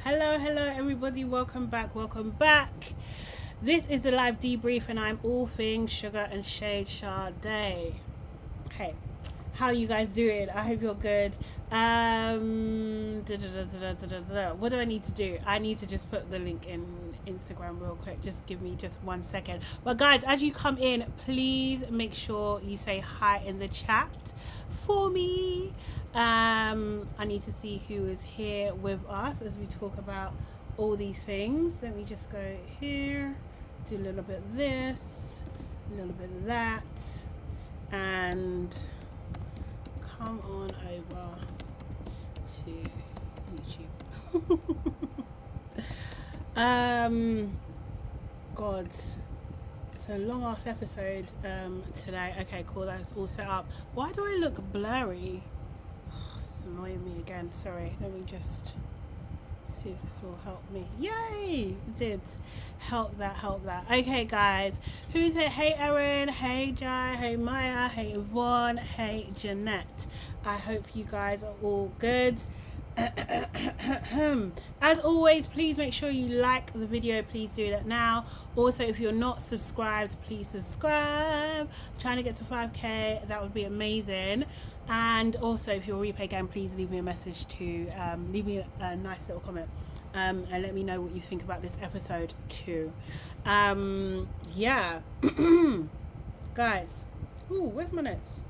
Hello everybody, welcome back. This is the live debrief and I'm all things sugar and shade Sade. Hey, how you guys doing? I hope you're good. What do I need to do? I need to just put the link in Instagram real quick. Just give me just 1 second. But guys, as you come in, please make sure you say hi in the chat for me. I need to see who is here with us as we talk about all these things. Let me just go here, do a little bit of this, a little bit of that, and come on over to YouTube. God, it's a long ass episode today. Okay, cool, that's all set up. Why do I look blurry? It's annoying me again. Sorry, let me just see if this will help me. Yay, it did. Help that. Okay guys, who's here? Hey Erin, hey Jai, hey Maya, hey Yvonne, hey Jeanette. I hope you guys are all good. As always, please make sure you like the video. Please do that now. Also, if you're not subscribed, please subscribe. I'm trying to get to 5k. That would be amazing. And also, if you're a replay game, please leave me a message to leave me a nice little comment and let me know what you think about this episode too. Yeah. Guys, ooh, where's my notes?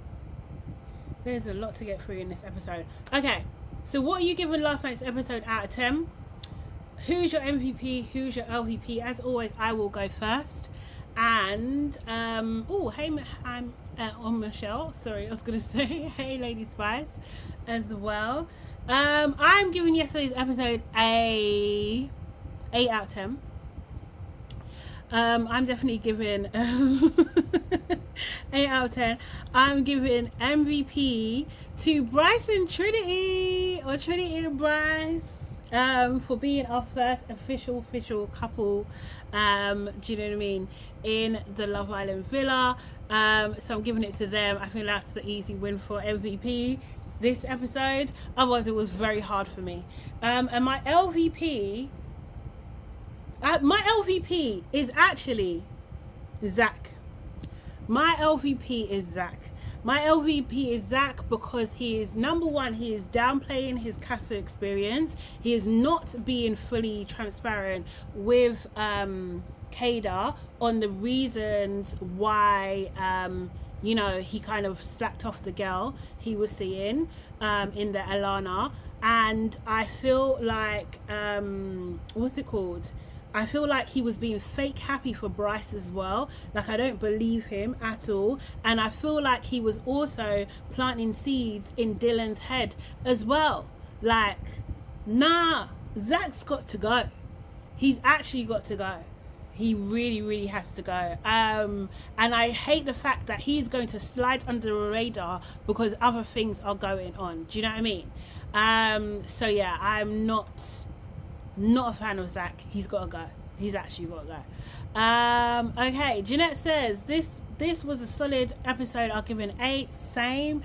There's a lot to get through in this episode. Okay, so what are you giving last night's episode out of 10? Who's your MVP? Who's your LVP? As always, I will go first. And hey, I'm on Michelle. Sorry, I was gonna say hey, Lady Spice, as well. I'm giving yesterday's episode a 8 out of 10. I'm definitely giving 8 out of 10. I'm giving MVP to Bryce and Trinity, or Trinity and Bryce, for being our first official couple. Do you know what I mean? In the Love Island villa. So I'm giving it to them. I think that's the easy win for MVP this episode. Otherwise, it was very hard for me. And my LVP is actually Zach. My LVP is Zach because he is, number one, he is downplaying his Casa experience. He is not being fully transparent with Kada on the reasons why he kind of slapped off the girl he was seeing in the Alana. And I feel like what's it called? I feel like he was being fake happy for Bryce as well. Like, I don't believe him at all. And I feel like he was also planting seeds in Dylan's head as well. Like, nah, Zach's got to go. He's actually got to go. He really has to go. And I hate the fact that he's going to slide under the radar because other things are going on. Do you know what I mean? So yeah, I'm not a fan of Zach. He's got to go. He's actually got to go. Okay, Jeanette says this was a solid episode. I'll give it an 8. Same.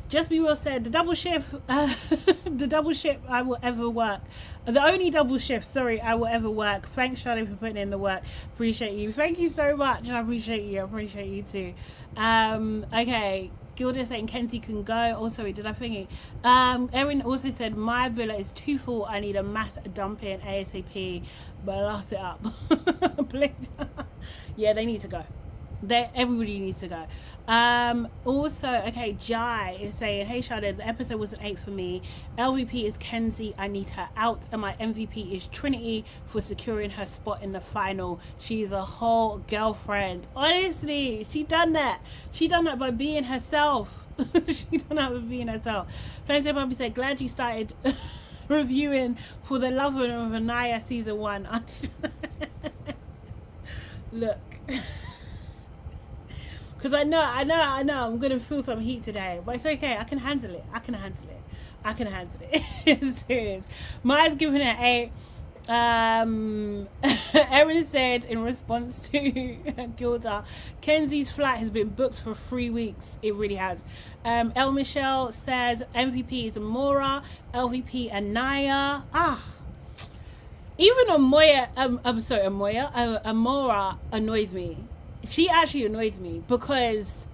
Just Be Real said the double shift I will ever work. The only double shift, I will ever work. Thanks, Charlie, for putting in the work. Appreciate you. Thank you so much, and I appreciate you. I appreciate you too. Okay. Gilda saying Kenzie can go. Also, did I thingy? Erin also said my villa is too full. I need a mass dumping ASAP. Blast it up. Please. Yeah, they need to go. Everybody needs to go. Also, okay, Jai is saying, hey Sade, the episode was an 8 for me. LVP is Kenzie, I need her out, and my MVP is Trinity for securing her spot in the final. She's a whole girlfriend. Honestly, she done that by being herself. Plenty of Bobby said, glad you started reviewing for the Love of Aniya season 1. Look. Because I know I'm going to feel some heat today. But it's okay. I can handle it. It's serious. Maya's giving it an 8. Erin said in response to Gilda, Kenzie's flight has been booked for 3 weeks. It really has. El Michelle says MVP is Amora, LVP Aniya. Even Amora annoys me. She actually annoys me because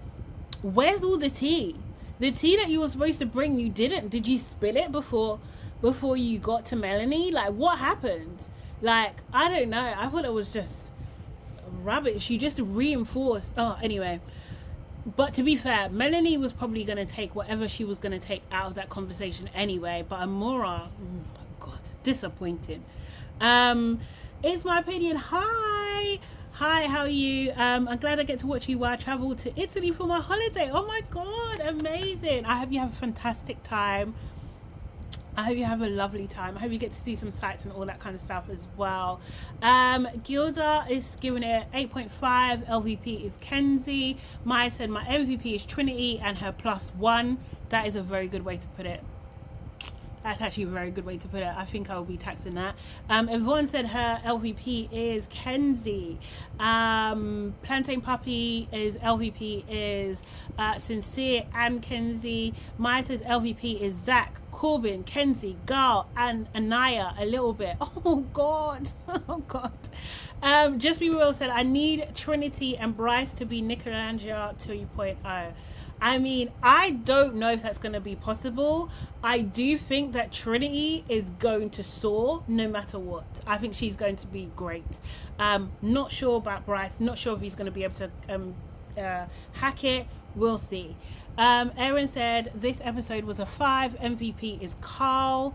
where's all the tea? The tea that you were supposed to bring, you didn't. Did you spill it before you got to Melanie? Like, what happened? Like, I don't know. I thought it was just rubbish. You just reinforced. Oh, anyway. But to be fair, Melanie was probably going to take whatever she was going to take out of that conversation anyway. But Amora, oh God, disappointing. It's my opinion. Hi, how are you? I'm glad I get to watch you while I travel to Italy for my holiday. Oh my God, amazing. I hope you have a fantastic time. I hope you have a lovely time. I hope you get to see some sights and all that kind of stuff as well. Gilda is giving it 8.5. LVP is Kenzie. Maya said my MVP is Trinity and her +1. That is a very good way to put it. That's actually a very good way to put it. I think I will be taxing that. Yvonne said her LVP is Kenzie. Plantain Puppy is LVP is Sincere and Kenzie. Maya says LVP is Zach, Corbin, Kenzie, Gal, and Aniya a little bit. Oh God. Oh God. Just Be Real said I need Trinity and Bryce to be Nickelandia 2.0. I mean, I don't know if that's going to be possible. I do think that Trinity is going to soar no matter what. I think she's going to be great. Not sure about Bryce. Not sure if he's going to be able to hack it. We'll see. Erin said this episode was a 5. MVP is Carl.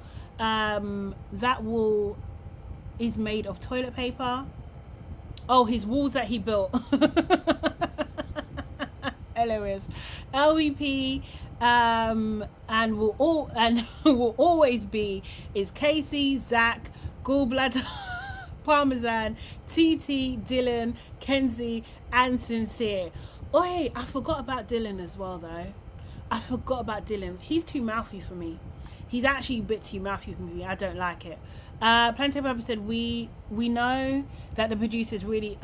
Is made of toilet paper. Oh, his walls that he built. Hilarious. LVP and will always be is Casey, Zach, Gallbladder, Parmesan, TT, Dylan, Kenzie, and Sincere. Oh, I forgot about Dylan as well though. I forgot about Dylan. He's too mouthy for me. He's actually a bit too mouthy for me. I don't like it. Plantain Pepper said we know that the producers really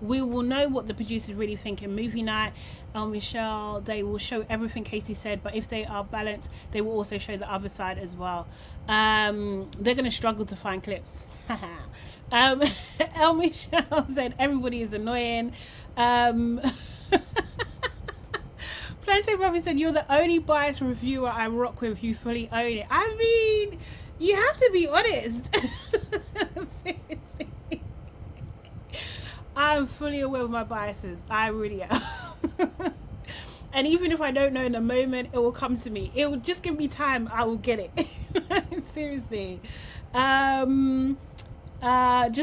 we will know what the producers really think in movie night. Michelle, they will show everything Casey said, but if they are balanced, they will also show the other side as well. They're going to struggle to find clips. El Michelle said everybody is annoying. Plantain Pepper said you're the only biased reviewer I rock with. You fully own it. I mean, you have to be honest. Seriously. I'm fully aware of my biases. I really am. And even if I don't know in a moment, it will come to me. It will just give me time. I will get it. Seriously. Just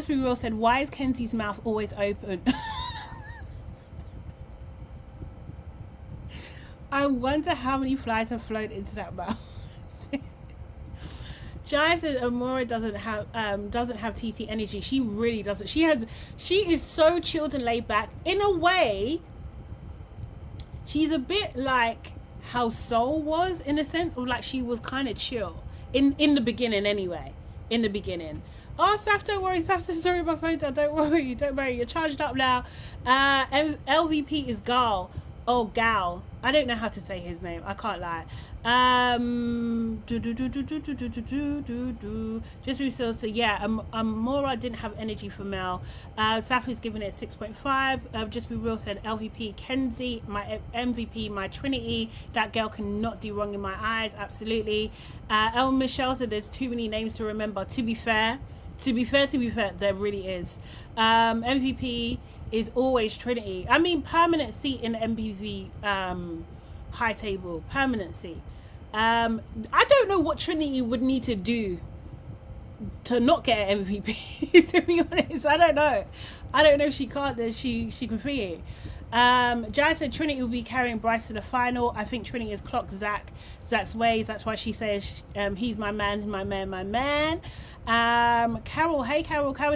Be Real said, why is Kenzie's mouth always open? I wonder how many flies have flown into that mouth. Jai says Amora doesn't have TT energy. She really doesn't. She is so chilled and laid back. In a way, she's a bit like how Soul was, in a sense of like she was kind of chill in the beginning anyway. In the beginning. Oh, Saf, don't worry. Saf says sorry about my phone. Don't worry. You're charged up now. LVP is Gal. Oh, Gal. I don't know how to say his name. I can't lie. Just Russo. So yeah, Amora didn't have energy for Mel. Safi's giving it 6.5. Just Be Real said LVP Kenzie, my MVP, my Trinity. That girl cannot do wrong in my eyes. Absolutely. El Michelle said there's too many names to remember. To be fair, there really is. MVP is always Trinity. I mean, permanent seat in the MPV high table. Permanent seat. I don't know what Trinity would need to do to not get an MVP. To be honest, I don't know if she can't. Then she can free it. Jai said Trinity will be carrying Bryce to the final. I think Trinity has clocked Zach's ways. That's why she says he's my man, my man. Carol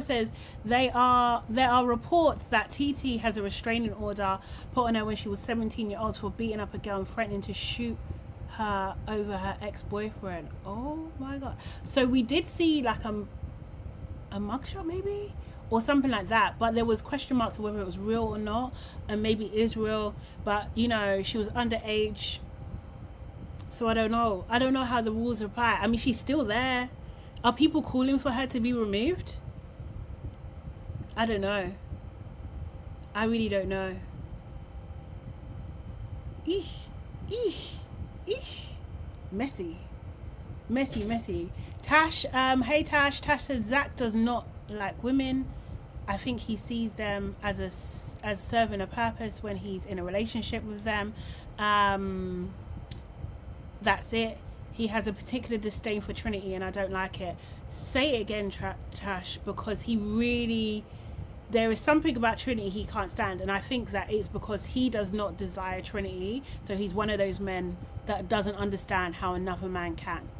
says there are reports that TT has a restraining order put on her when she was 17-year-old for beating up a girl and threatening to shoot her over her ex-boyfriend. Oh my God. So we did see like a mugshot maybe, or something like that. But there was question marks of whether it was real or not, and maybe it is real. But you know, she was underage, so I don't know. I don't know how the rules apply. I mean, she's still there. Are people calling for her to be removed? I don't know. I really don't know. Eesh, eesh, eesh. Messy. Tash, hey Tash. Tash said Zach does not like women. I think he sees them as serving a purpose when he's in a relationship with them. That's it. He has a particular disdain for Trinity, and I don't like it. Say it again, Tash, because he really... There is something about Trinity he can't stand, and I think that it's because he does not desire Trinity. So he's one of those men that doesn't understand how another man can.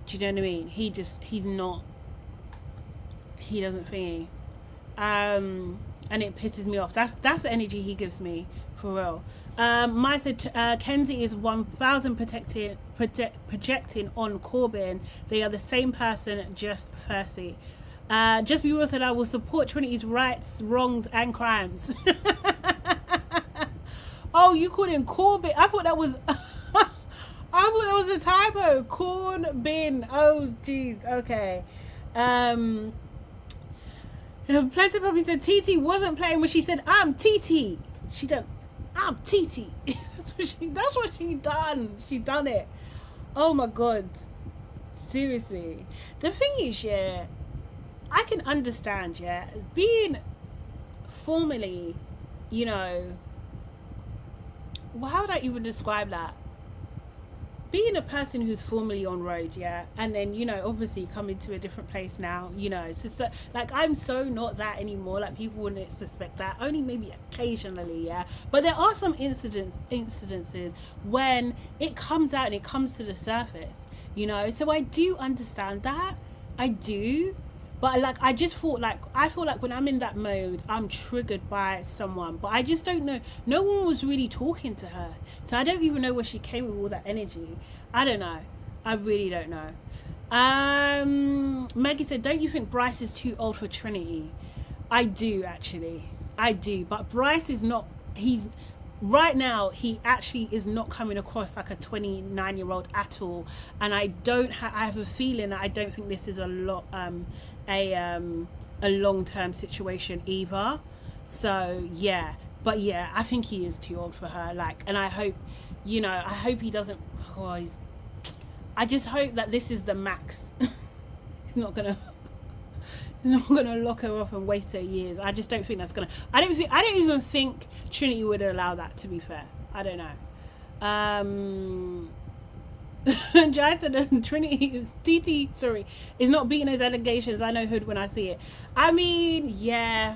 Do you know what I mean? He doesn't thingy. And it pisses me off. That's the energy he gives me, for real. Maya said Kenzie is 1000 projecting on Corbin. They are the same person, just thirsty. Just Be Real said, I will support Trinity's rights, wrongs and crimes. Oh, you called him Corbin? I thought that was a typo. Corn bin. Oh jeez. Okay. Plenty probably said TT wasn't playing when she said I'm TT. She done I'm TT. That's what she done. She done it. Oh my god. Seriously. The thing is, yeah, I can understand, yeah, being formally, you know, well, how would I even describe that? Being a person who's formally on road, yeah, and then, you know, obviously coming to a different place now, you know, it's just like, I'm so not that anymore. Like, people wouldn't suspect that, only maybe occasionally, yeah, but there are some incidences when it comes out and it comes to the surface, you know, so I do understand that. I do. But like, I feel like when I'm in that mode, I'm triggered by someone, but I just don't know. No one was really talking to her, so I don't even know where she came with all that energy. I don't know. I really don't know. Maggie said, don't you think Bryce is too old for Trinity? I do, actually. I do. But Bryce is not, right now, he actually is not coming across like a 29-year-old at all. And I have a feeling that I don't think this is a long-term situation either. So yeah, but yeah, I think he is too old for her. Like, and I hope, you know, I hope he doesn't. I just hope that this is the max. He's not gonna lock her off and waste her years. I just don't think that's gonna. I don't even think Trinity would allow that. To be fair, I don't know. Jai said Trinity is is not beating those allegations. I know hood when I see it. I mean, yeah,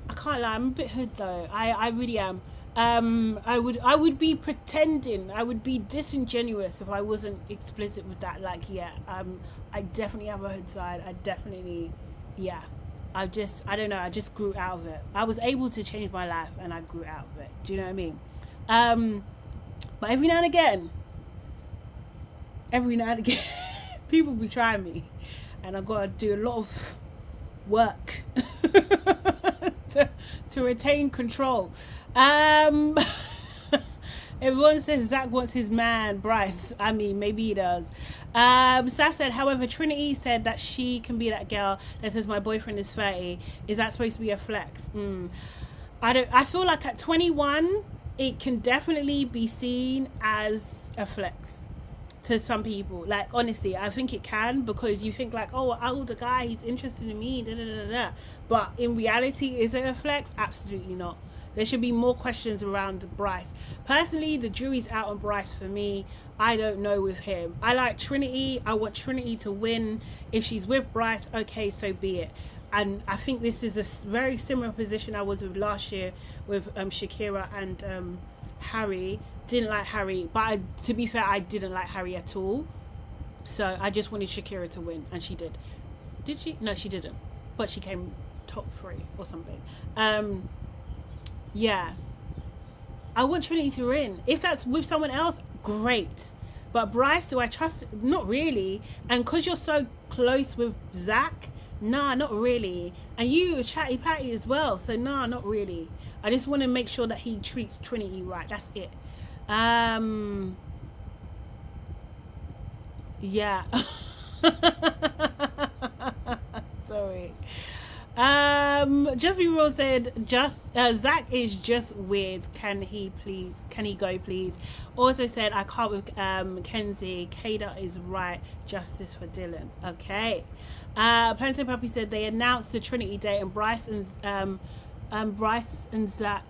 I can't lie, I'm a bit hood though. I really am. I would be pretending, I would be disingenuous if I wasn't explicit with that. Like, yeah, I definitely have a hood side. I definitely, yeah, I don't know, I just grew out of it. I was able to change my life and I grew out of it. Do you know what I mean? But every now and again, people be trying me, and I've got to do a lot of work to retain control. Everyone says Zach wants his man Bryce. I mean, maybe he does. Saf said, however, Trinity said that she can be that girl that says my boyfriend is 30. Is that supposed to be a flex? I feel like at 21 it can definitely be seen as a flex to some people. Like, honestly, I think it can, because you think like, oh, older guy, he's interested in me, da da da da. But in reality, is it a flex? Absolutely not. There should be more questions around Bryce. Personally, the jury's out on Bryce for me. I don't know with him. I like Trinity. I want Trinity to win. If she's with Bryce, okay, so be it. And I think this is a very similar position I was with last year with Shakira and Harry. Didn't like Harry, but to be fair, I didn't like Harry at all. So I just wanted Shakira to win, and she did. Did she? No, she didn't. But she came top 3 or something. Yeah. I want Trinity to win. If that's with someone else, great. But Bryce, do I trust? Not really. And because you're so close with Zach, Nah, not really. And you chatty patty as well. So nah, not really. I just want to make sure that he treats Trinity right. That's it. Yeah. Sorry. Just be real said, just Zach is just weird. Can he go please? Also said, I can't with Kenzie. Kada is right. Justice for Dylan. Okay. Plenty Puppy said they announced the Trinity date, and Bryce and Zach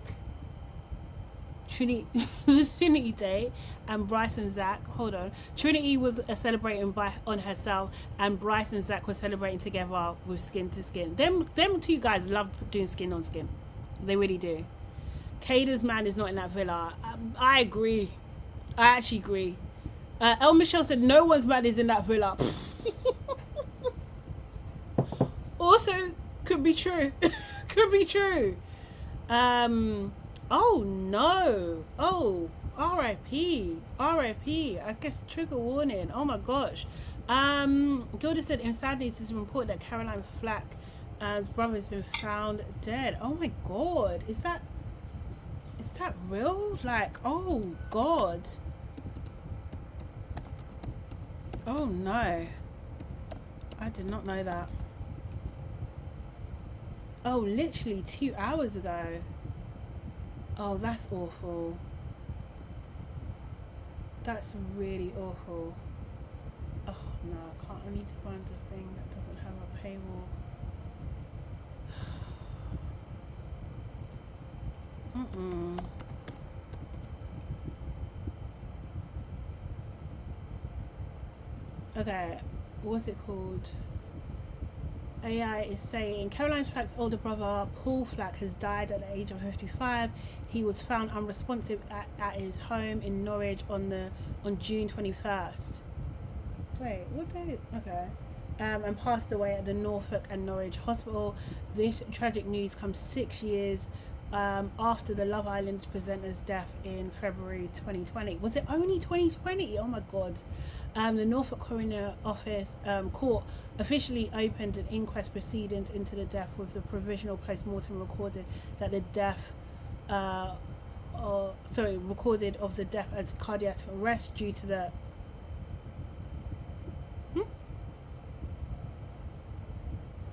Trinity Day, and Bryce and Zach, hold on, Trinity was celebrating on herself, and Bryce and Zach were celebrating together with Skin to Skin. Them two guys love doing skin on skin. They really do. Kada's man is not in that villa. I agree. I actually agree. El Michelle said no one's man is in that villa. Also, could be true. Could be true. Oh no. Oh, R.I.P. R.I.P. I guess trigger warning. Oh my gosh. Gilda said in sad news is a report that Caroline Flack's brother has been found dead. Oh my god. Is that real? Like, oh god. Oh no. I did not know that. Oh, literally 2 hours ago. Oh, that's awful. That's really awful. Oh no, I can't. I need to find a thing that doesn't have a paywall. Okay, what's it called? AI is saying Caroline Flack's older brother Paul Flack has died at the age of 55. He was found unresponsive at his home in Norwich on June 21st. Wait, what day? Okay. And passed away at the Norfolk and Norwich Hospital. This tragic news comes 6 years after the Love Island presenter's death in February 2020. Was it only 2020? Oh my god. The Norfolk Coroner Office Court officially opened an inquest proceedings into the death, with the provisional post-mortem recorded that the death recorded of the death as cardiac arrest due to the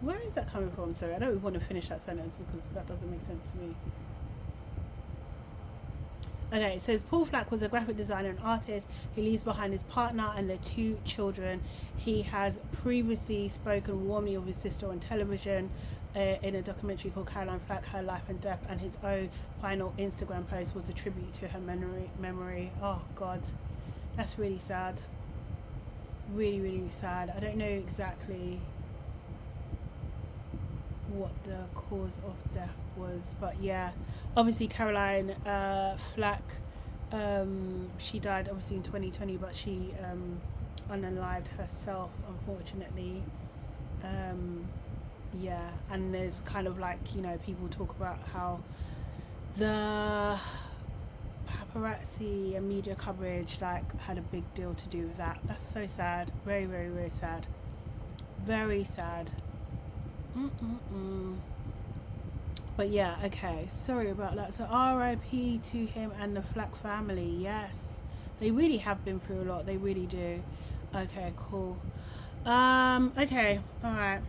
Where is that coming from? Sorry, I don't want to finish that sentence because that doesn't make sense to me. Okay, it says Paul Flack was a graphic designer and artist. He leaves behind his partner and their 2 children. He has previously spoken warmly of his sister on television in a documentary called Caroline Flack, Her Life and Death, and his own final Instagram post was a tribute to her memory. Oh God, that's really sad. Really, really sad. I don't know exactly what the cause of death was, but yeah, obviously Caroline Flack, she died obviously in 2020, but she unalived herself, unfortunately. Yeah, and there's kind of like, you know, people talk about how the paparazzi and media coverage like had a big deal to do with that. That's so sad. Very, very, very sad. Very sad. But yeah, okay, sorry about that. So RIP to him and the Flack family. Yes, they really have been through a lot. They really do. Okay, cool. Okay, all right.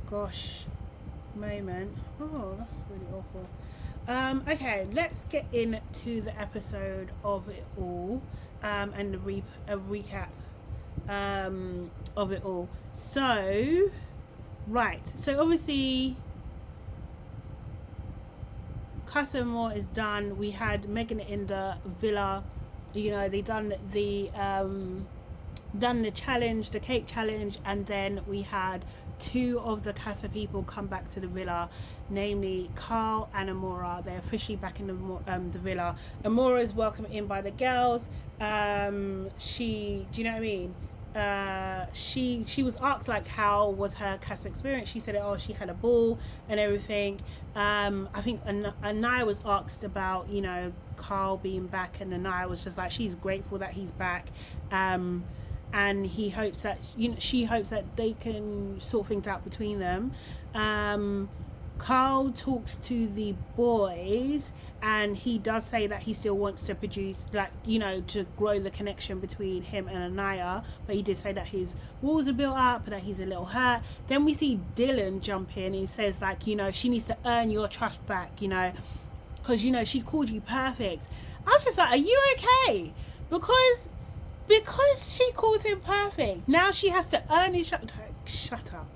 Gosh, moment. Oh, that's really awful. Okay, let's get into the episode of it all, and a recap of it all. So right, so obviously Casa Amor is done. We had Megan in the villa. You know, they done the challenge, the cake challenge, and then we had 2 of the Casa people come back to the villa, namely Carl and Amora. They're officially back in the villa. Amora is welcomed in by the girls. Do you know what I mean? She was asked like how was her Casa experience. She said she had a ball and everything. I think Aniya was asked about, you know, Carl being back, and Aniya was just like she's grateful that he's back. and he hopes that, you know, she hopes that they can sort things out between them. Carl talks to the boys, and he does say that he still wants to produce, like, you know, to grow the connection between him and Aniya, but he did say that his walls are built up and that he's a little hurt. Then we see Dylan jump in and he says, like, you know, she needs to earn your trust back, you know, because, you know, she called you perfect. I was just like, are you okay? Because she calls him perfect, now she has to earn his shut up.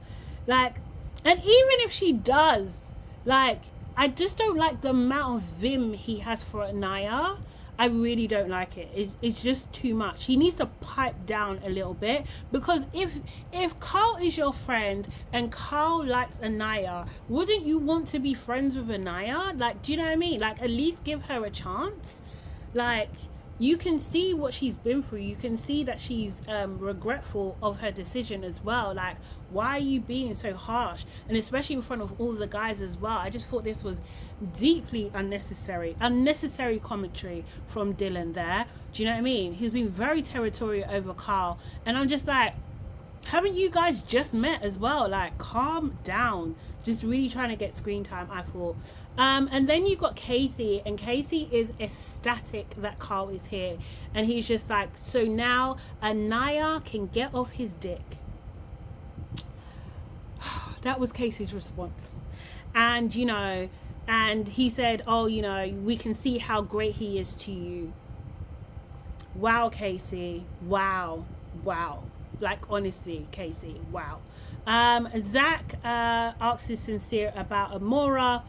Like, and even if she does, like, I just don't like the amount of vim he has for Aniya. I really don't like it. It's just too much. He needs to pipe down a little bit, because if Carl is your friend and Carl likes Aniya, wouldn't you want to be friends with Aniya? Like, do you know what I mean? Like, at least give her a chance. Like, you can see what she's been through. You can see that she's regretful of her decision as well. Like, why are you being so harsh? And especially in front of all the guys as well. I just thought this was deeply unnecessary commentary from Dylan there. Do you know what I mean? He's been very territorial over Carl, and I'm just like, haven't you guys just met as well? Like, calm down. Just really trying to get screen time, I thought. And then you got Casey, and Casey is ecstatic that Carl is here, and he's just like, so now Aniya can get off his dick. That was Casey's response. And, you know, and he said, oh, you know, we can see how great he is to you. Wow, Casey. Wow. Like, honestly, Casey, wow. Zach asks his Sincere about Amora.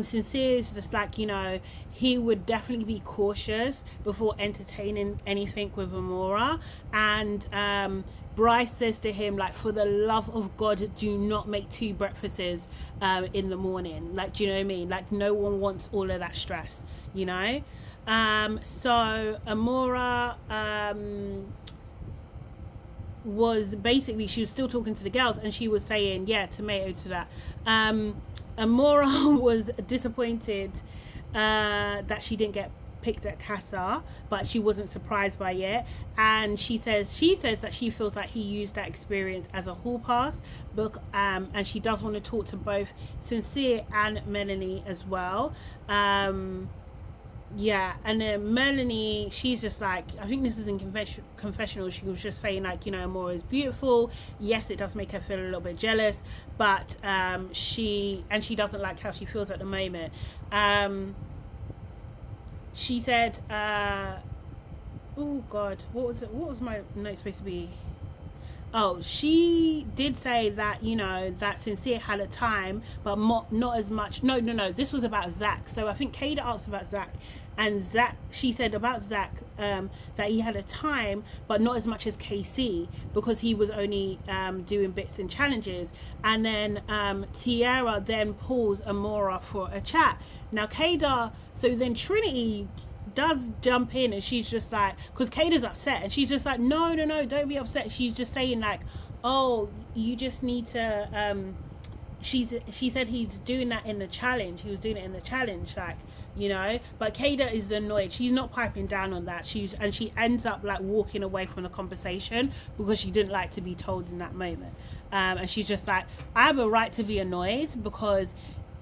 Sincere is just like, you know, he would definitely be cautious before entertaining anything with Amora. And Bryce says to him, like, for the love of God, do not make 2 breakfasts in the morning. Like, do you know what I mean? Like, no one wants all of that stress, you know? So Amora was basically, she was still talking to the girls, and she was saying, yeah, tomato to that. Amora was disappointed that she didn't get picked at Casa, but she wasn't surprised by it. And she says that she feels like he used that experience as a hall pass book, and she does want to talk to both Sincere and Melanie as well. Yeah, and then Melanie, she's just like, I think this is in confessional, she was just saying, like, you know, Amora is beautiful. Yes, it does make her feel a little bit jealous, but she doesn't like how she feels at the moment. She said, oh God, what was my note supposed to be? Oh, she did say that, you know, that Sincere had a time, but not as much. No, this was about Zach. So I think Kada asked about Zach, and she said about Zach that he had a time, but not as much as KC, because he was only doing bits and challenges. And then Tiara then pulls Amora for a chat. Now Kada, so then Trinity does jump in, and she's just like, because Kada's upset, and she's just like, no, don't be upset. She's just saying, like, oh, you just need to she said he's doing that in the challenge, he was doing it in the challenge, like, you know. But Kada is annoyed. She's not piping down on that. She ends up like walking away from the conversation because she didn't like to be told in that moment. And she's just like, I have a right to be annoyed, because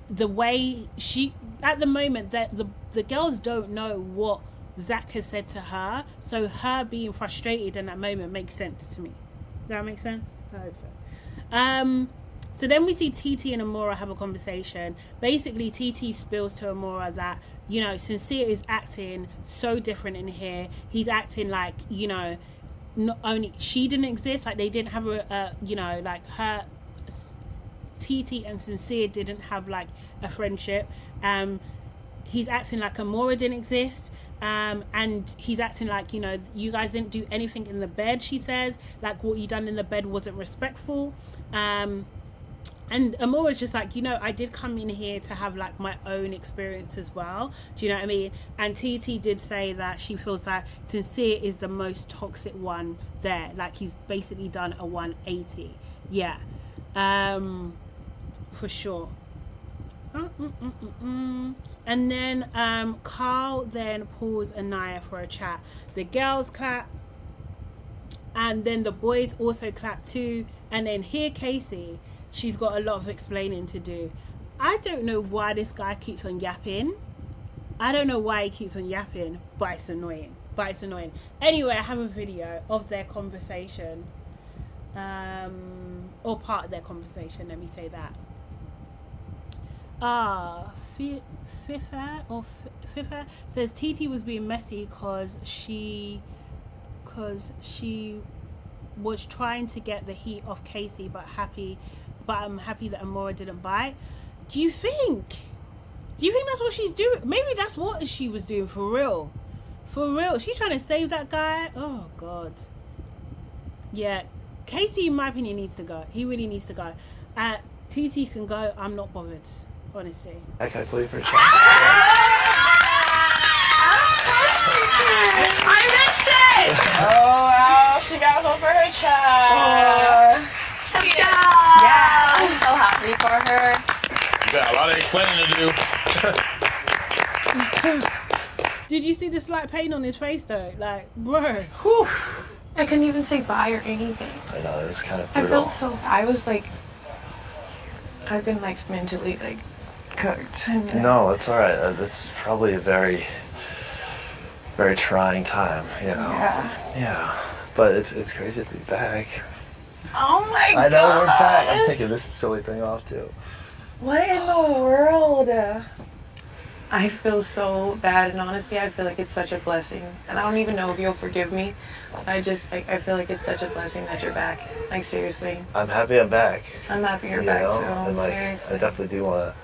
the way she, at the moment, that the girls don't know what Zach has said to her, so her being frustrated in that moment makes sense to me. Does that make sense? I hope so. So then we see TT and Amora have a conversation. Basically, TT spills to Amora that, you know, Sincere is acting so different in here. He's acting like, you know, not only she didn't exist, like they didn't have a you know, like her, TT and Sincere didn't have like a friendship. He's acting like Amora didn't exist. And he's acting like, you know, you guys didn't do anything in the bed, she says. Like, what you done in the bed wasn't respectful. And Amora's just like, you know, I did come in here to have like my own experience as well. Do you know what I mean? And TT did say that she feels that Sincere is the most toxic one there. Like, he's basically done a 180. Yeah. For sure. And then Carl then pulls Aniya for a chat. The girls clap, and then the boys also clap too. And then here Casey, she's got a lot of explaining to do. I don't know why this guy keeps on yapping. I don't know why he keeps on yapping, but it's annoying. Anyway, I have a video of their conversation, or part of their conversation, let me say that. FIFA says TT was being messy because she was trying to get the heat off Casey, but I'm happy that Amora didn't bite. Do you think that's what she's doing? Maybe that's what she was doing for real. She's trying to save that guy. Oh God. Yeah, Casey, in my opinion, needs to go. He really needs to go. TT can go. I'm not bothered, honestly. I can't believe her. I missed it! Oh wow, she got one for her child. Yeah, I'm so happy for her. You got a lot of explaining to do. Did you see the slight pain on his face though? Like, bro. Whew. I couldn't even say bye or anything. I know, it was kind of I brutal. felt so, I've been like mentally like cooked. No, it's alright. This is probably a very, very trying time, you know. Yeah. But it's crazy to be back. Oh my God. I know, we're back. I'm taking this silly thing off too. What in the world? I feel so bad, and honestly, I feel like it's such a blessing. And I don't even know if you'll forgive me. I feel like it's such a blessing that you're back. Like, seriously. I'm happy I'm back. I'm happy you're back, too. And like, Seriously. I definitely do want to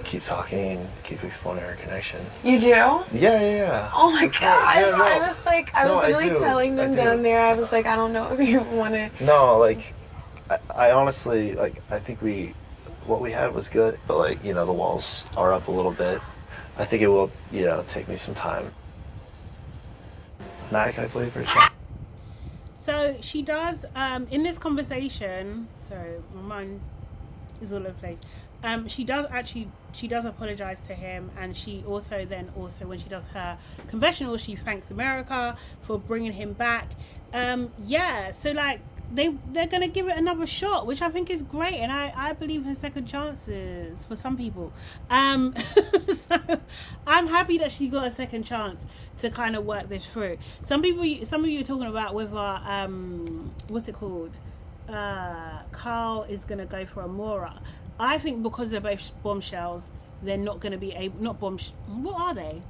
keep talking and keep exploring our connection. You do? Yeah. Oh my God. Yeah, no. I was literally telling them down there, I was like, I don't know if you want to. No, like, I honestly, like, I think what we had was good, but like, the walls are up a little bit. I think it will, take me some time. Now can I play for a chat? So she does, in this conversation, sorry, my mind is all over the place. She does apologize to him, and she also when she does her confessional, she thanks America for bringing him back. So like they're gonna give it another shot, which I think is great, and I believe in second chances for some people. So I'm happy that she got a second chance to kind of work this through. Some of you are talking about whether what's it called? Carl is gonna go for Amora. I think because they're both bombshells, they're not going to be able. What are they?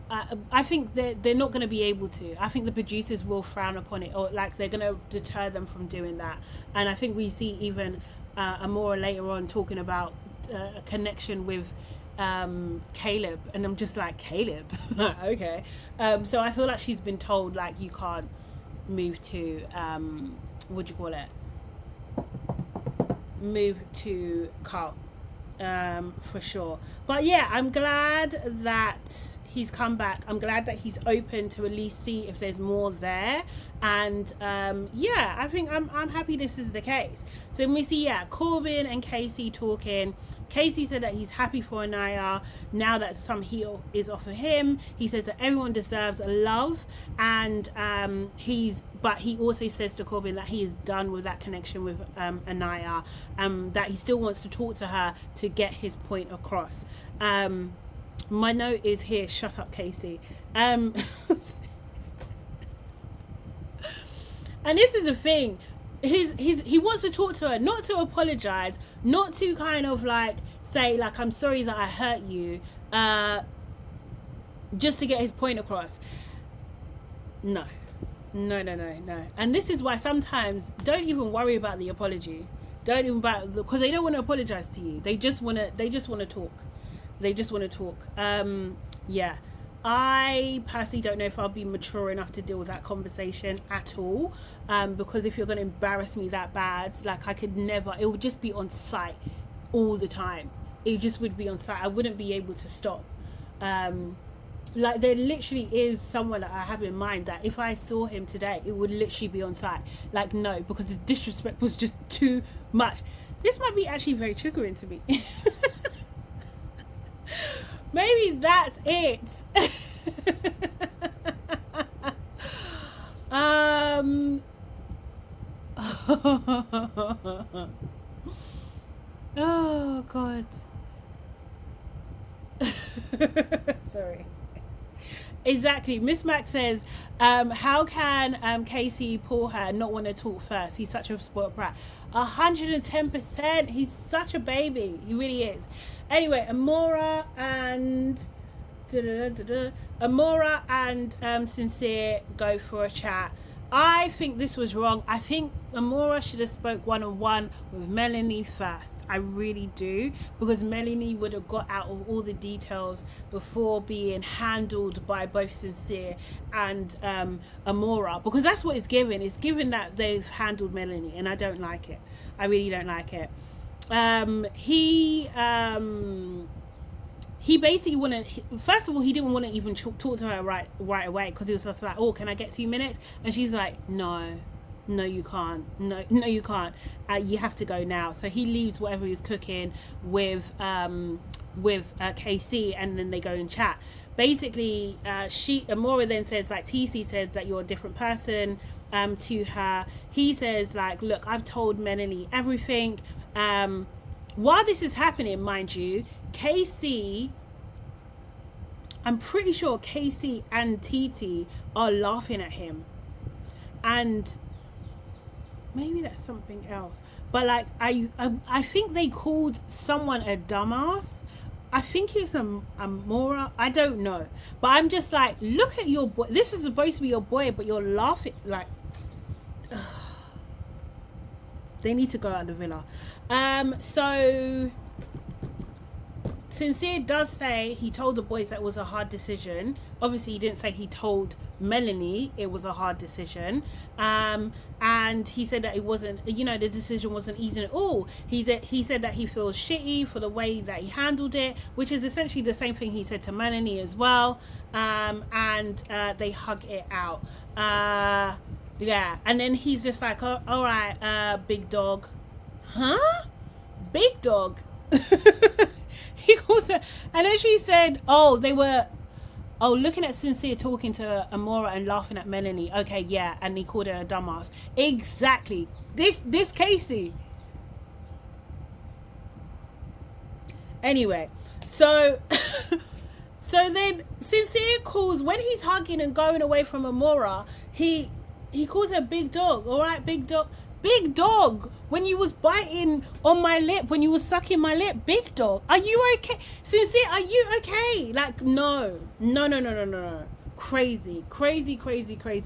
I think they're not going to be able to. I think the producers will frown upon it, or like they're going to deter them from doing that. And I think we see even Amora later on talking about a connection with Caleb, and I'm just like, Caleb? Okay. So I feel like she's been told like you can't move to what do you call it? Move to Carl, for sure. But yeah, I'm glad that he's come back. I'm glad that he's open to at least see if there's more there. And I think I'm happy this is the case. So when we see Corbin and Casey talking, Casey said that he's happy for Aniya now that some heat is off of him. He says that everyone deserves love, and but he also says to Corbin that he is done with that connection with Aniya, that he still wants to talk to her to get his point across. My note is here, shut up Casey. And this is the thing, he wants to talk to her, not to apologize, not to kind of like say like I'm sorry that I hurt you, just to get his point across. No. And this is why sometimes don't even worry about the apology. Don't even because they don't want to apologize to you. They just want to talk. I personally don't know if I'll be mature enough to deal with that conversation at all, because if you're going to embarrass me that bad, like I could never. It would just be on site all the time. It just would be on site. I wouldn't be able to stop. Like there literally is someone that I have in mind that if I saw him today, it would literally be on site. Like no, because the disrespect was just too much. This might be actually very triggering to me. Maybe that's it. Oh God. Sorry. Exactly. Miss Mac says, how can Casey pull her and not want to talk first? He's such a spoiled brat. 110%. He's such a baby. He really is. Anyway, Amora and Sincere go for a chat. I think this was wrong. I think Amora should have spoke one-on-one with Melanie first. I really do, because Melanie would have got out of all the details before being handled by both Sincere and Amora, because that's what it's given. It's given that they've handled Melanie, and I don't like it. I really don't like it. He basically wanted, first of all, he didn't want to even talk to her right away, because he was just like, oh, can I get 2 minutes? And she's like, no, you can't. No, you can't. You have to go now. So he leaves whatever he's cooking with KC, and then they go and chat. Basically, Amora then says, like, TC says that you're a different person to her. He says, like, look, I've told Melanie everything. While this is happening, mind you, KC, I'm pretty sure KC and TT are laughing at him, and maybe that's something else, but like I think they called someone a dumbass. I think it's Amora, I don't know, but I'm just like, look at your boy, this is supposed to be your boy, but you're laughing, like, ugh. They need to go out of the villa. So Sincere does say he told the boys that it was a hard decision. Obviously, he didn't say he told Melanie it was a hard decision. And he said that it wasn't, the decision wasn't easy at all. He said that he feels shitty for the way that he handled it, which is essentially the same thing he said to Melanie as well. And they hug it out. Yeah. And then he's just like, oh, all right, big dog. Huh? Big dog? He calls her, and then she said, looking at Sincere talking to Amora and laughing at Melanie. Okay, yeah, and he called her a dumbass. Exactly. This Casey. Anyway, so then Sincere calls, when he's hugging and going away from Amora, he calls her big dog. All right, big dog. Big dog, when you was biting on my lip, when you was sucking my lip, big dog, are you okay? Sincere, are you okay? Like, no. Crazy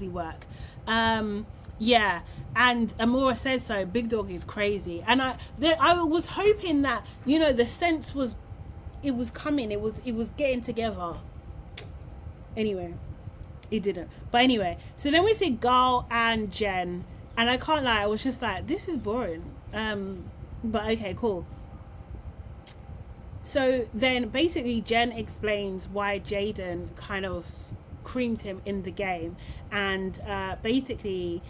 work. Yeah, and Amora says so. Big dog is crazy, and I was hoping that, the sense was, it was coming, it was getting together. Anyway, it didn't. But anyway, so then we see Gal and Jen. And I can't lie, I was just like, this is boring. But okay, cool. So then basically Jen explains why Jaden kind of creamed him in the game. And basically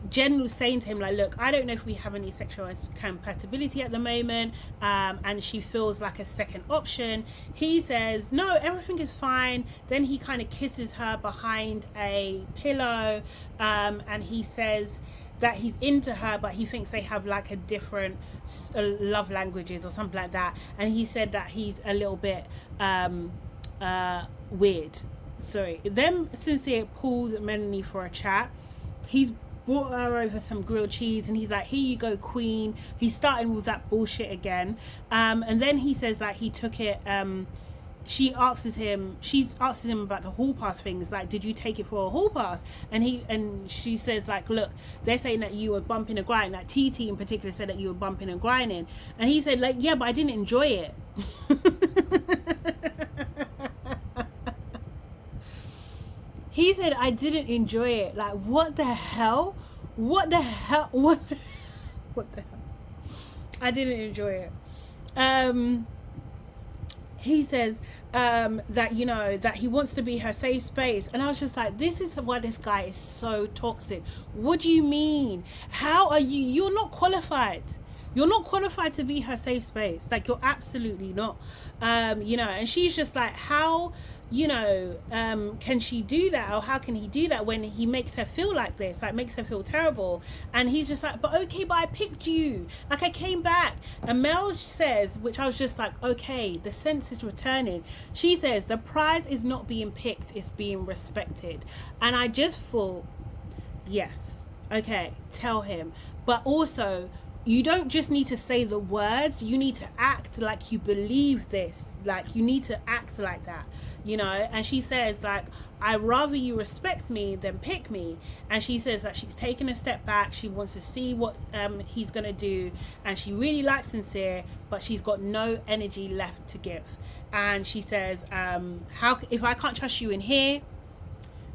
Jen was saying to him, like, look, I don't know if we have any sexual compatibility at the moment, and she feels like a second option. He says, no, everything is fine. Then he kind of kisses her behind a pillow, and he says that he's into her, but he thinks they have like a different love languages or something like that. And he said that he's a little bit weird. Sorry. Then Sincere pulls Melanie for a chat. He's brought her over some grilled cheese, and he's like, here you go, queen. He's starting with that bullshit again. And then he says that he took it, she asks him about the hall pass things, like, did you take it for a hall pass? And she says, like, look, they're saying that you were bumping and grinding, like TT in particular said that you were bumping and grinding, and he said, like, yeah, but I didn't enjoy it. He said, I didn't enjoy it. Like, what the hell? What the hell? What the hell? I didn't enjoy it. He says that, that he wants to be her safe space. And I was just like, this is why this guy is so toxic. What do you mean? How are you? You're not qualified. You're not qualified to be her safe space. Like, you're absolutely not. And she's just like, how you know, can she do that, or how can he do that when he makes her feel like this, like makes her feel terrible? And he's just like, but I picked you, like I came back. And Mel says, which I was just like, okay, the sense is returning. She says the prize is not being picked, it's being respected. And I just thought, yes, okay, tell him. But also, you don't just need to say the words, you need to act like you believe this. Like, you need to act like that, you know? And she says, like, I'd rather you respect me than pick me. And she says that she's taken a step back. She wants to see what he's going to do. And she really likes Sincere, but she's got no energy left to give. And she says, if I can't trust you in here,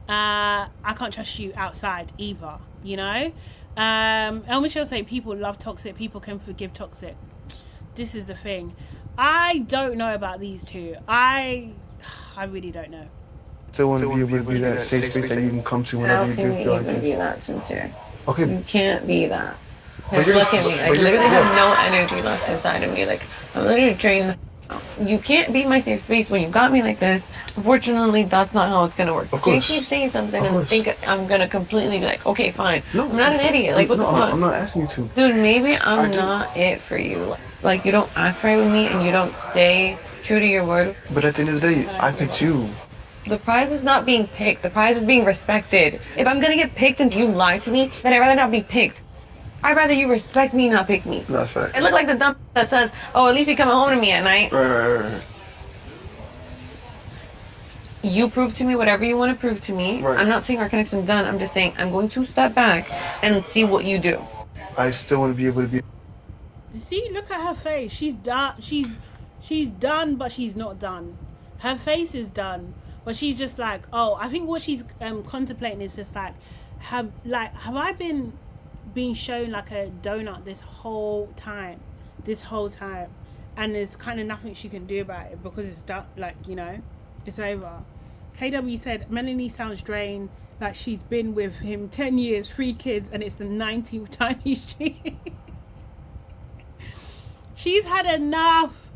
I can't trust you outside either, you know? El Michelle say people love toxic, people can forgive toxic. This is the thing. I don't know about these two. I really don't know. Still want to be able to be that safe space that you can come to whenever you do feel like How can you even be this. that sincere? Okay. You can't be that. But Like, you're look just- at me. I but you're- literally yeah. have no energy left inside of me. Like, I'm literally drained. You can't be my safe space when you got me like this. Unfortunately, that's not how it's gonna work. You can't course. keep saying something Of and course. think I'm gonna completely be like, okay, fine. No, I'm not an idiot. Like, what no, the fuck? I'm not asking you to. Dude, maybe I I'm do. not it for you. Like, you don't act right with me and you don't stay true to your word. But at the end of the day, I picked you. The prize is not being picked. The prize is being respected. If I'm gonna get picked and you lie to me, then I'd rather not be picked. I'd rather you respect me, not pick me. No, that's fact. It looked like the dumb that says, oh, at least he coming home to me at night. Right. You prove to me whatever you want to prove to me. Right. I'm not saying our connection's done. I'm just saying I'm going to step back and see what you do. I still want to be able to be. See, look at her face. She's done. She's done, but she's not done. Her face is done, but she's just like, oh, I think what she's contemplating is just like, have I been being shown like a donut this whole time, and there's kind of nothing she can do about it because it's done. Like, you know, it's over. KW said Melanie sounds drained, like she's been with him 10 years, 3 kids, and it's the 19th time he's cheating. She's had enough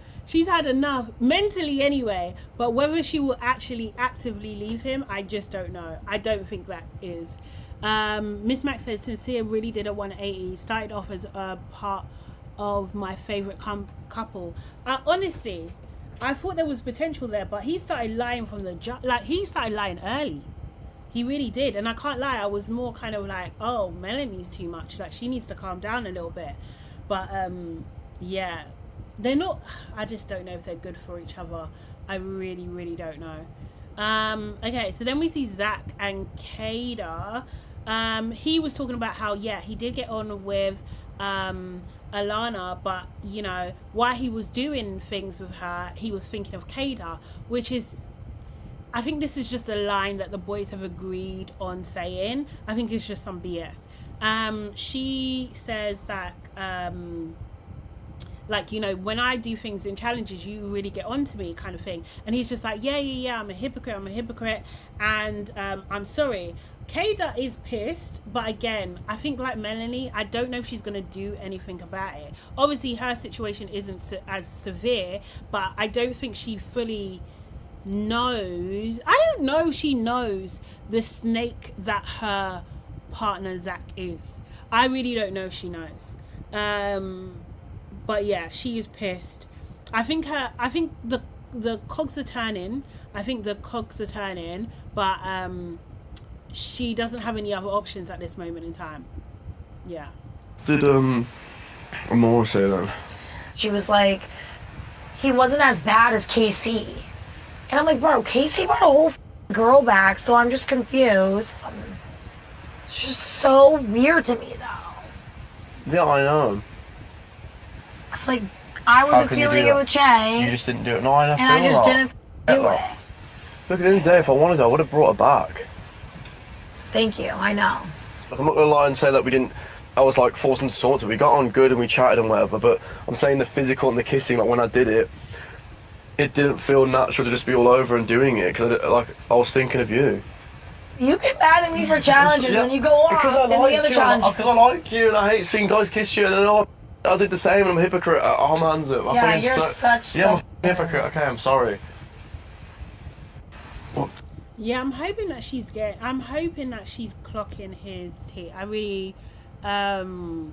mentally anyway, but whether she will actually actively leave him, I just don't know. I don't think that is. Miss Max says Sincere really did a 180. Started off as a part of my favorite couple. Honestly, I thought there was potential there, but he started lying from the he started lying early. He really did. And I can't lie, I was more kind of like, oh, Melanie's too much, like she needs to calm down a little bit. But yeah, they're not, I just don't know if they're good for each other. I really don't know. Okay, so then we see Zach and Kada. He was talking about how, yeah, he did get on with Alana, but you know, while he was doing things with her, he was thinking of Kada, which is, I think this is just a line that the boys have agreed on saying. I think it's just some BS. She says that like, you know, when I do things in challenges, you really get on to me, kind of thing. And he's just like, yeah, I'm a hypocrite, and I'm sorry. Kada is pissed, but again, I think like Melanie, I don't know if she's going to do anything about it. Obviously, her situation isn't as severe, but I don't think she fully knows. I don't know if she knows the snake that her partner Zach is. I really don't know if she knows. But yeah, she is pissed. I think the cogs are turning. But she doesn't have any other options at this moment in time. Yeah. Did Amora say that? She was like, he wasn't as bad as KC. And I'm like, bro, KC brought a whole girl back, so I'm just confused. It's just so weird to me, though. Yeah, I know. It's like, I wasn't can you feeling do it that? with Che, You just didn't do it. No, I and I just didn't do it. Look, at the end of the day, if I wanted to, I would have brought her back. Thank you, I know. Like, I'm not gonna lie and say that we didn't. I was like forcing to talk to her. We got on good and we chatted and whatever. But I'm saying the physical and the kissing. Like when I did it, it didn't feel natural to just be all over and doing it because I was thinking of you. You get mad at me for challenges, Yeah, and you go on because I in the like other you. challenges. Because I like you and I hate seeing guys kiss you and then I did the same and I'm a hypocrite. I'm hands up. Yeah, you're such Yeah, I'm a hypocrite. Okay, I'm sorry. Yeah, I'm hoping that she's clocking his tea. I really, I'm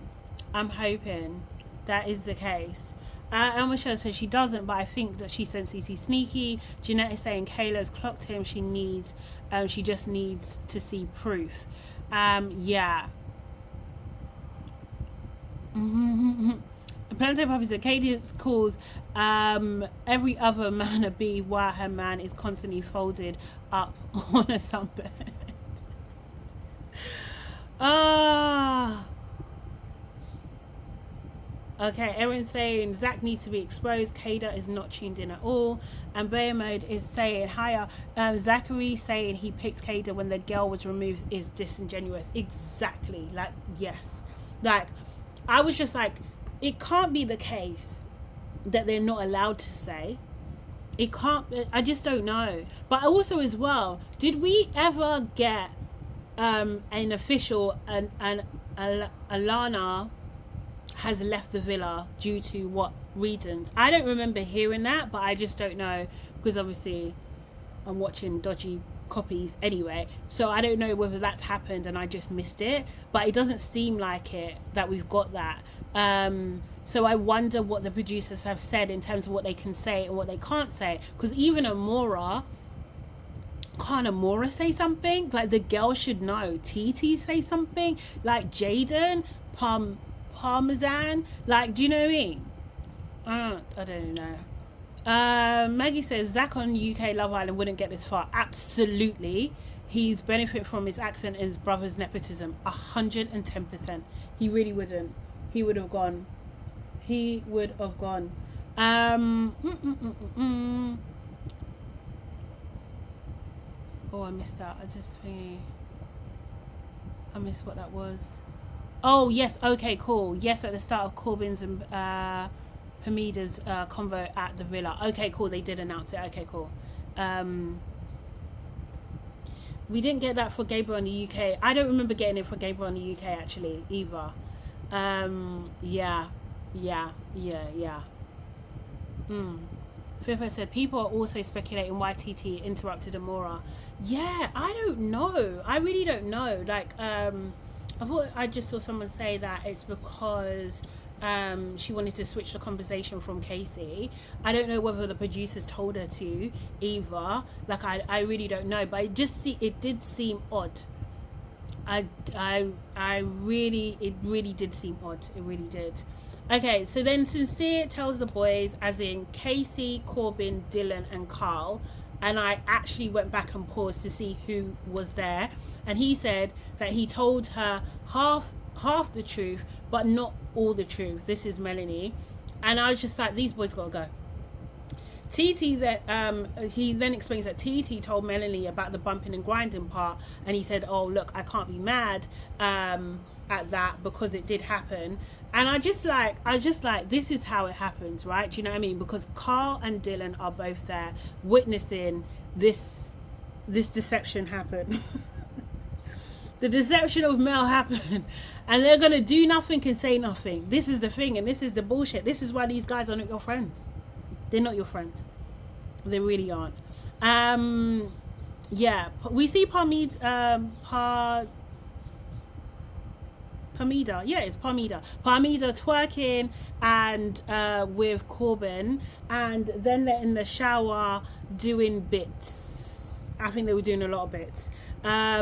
hoping that is the case. And Michelle says she doesn't, but I think that she senses he's sneaky. Jeanette is saying Kayla's clocked him. She just needs to see proof. Yeah. Plenty Puppy said Katie calls every other man a bee while her man is constantly folded up on a sunbed. Okay, Erin's saying Zach needs to be exposed. Kada is not tuned in at all. And Behemoth is saying higher. Zachary saying he picked Kada when the girl was removed is disingenuous. Exactly. Like, yes. Like, I was just like, it can't be the case that they're not allowed to say. It can't. I just don't know. But also as well, did we ever get an official Alana has left the villa due to what reasons? I don't remember hearing that, but I just don't know, because obviously I'm watching dodgy copies anyway, so I don't know whether that's happened and I just missed it, but it doesn't seem like it that we've got that. So I wonder what the producers have said in terms of what they can say and what they can't say, because even Amora, can't Amora say something? Like, the girl should know. TT say something? Like, Jaden, Parmesan, like, do you know what I mean? I don't know. Maggie says Zach on UK Love Island wouldn't get this far. Absolutely. He's benefit from his accent and his brother's nepotism. 110%. He really wouldn't. He would have gone. Oh, I missed that. I missed what that was. Oh, yes. Okay, cool. Yes, at the start of Corbin's and Hamida's convo at the villa. Okay, cool. They did announce it. Okay, cool. We didn't get that for Gabriel in the UK. I don't remember getting it for Gabriel in the UK, actually, either. Yeah. Fifa said, people are also speculating why TT interrupted Amora. Yeah, I don't know. I really don't know. Like, I thought I just saw someone say that it's because she wanted to switch the conversation from Casey. I don't know whether the producers told her to either. Like, I really don't know. But it did seem odd. It really did seem odd. It really did. Okay, so then Sincere tells the boys, as in Casey, Corbin, Dylan and Carl, and I actually went back and paused to see who was there, and he said that he told her half the truth but not all the truth. This is Melanie, and I was just like, these boys gotta go. TT, that he then explains that TT told Melanie about the bumping and grinding part, and he said, oh look, I can't be mad at that because it did happen. And I just like this is how it happens, right? Do you know what I mean? Because Carl and Dylan are both there witnessing this deception happen. The deception of Mel happened, and they're gonna do nothing and say nothing. This is the thing, and this is the bullshit. This is why these guys are not your friends. They're not your friends. They really aren't. Yeah, we see Parmida, yeah, it's Parmida twerking and with Corbin, and then they're in the shower doing bits. I think they were doing a lot of bits. They're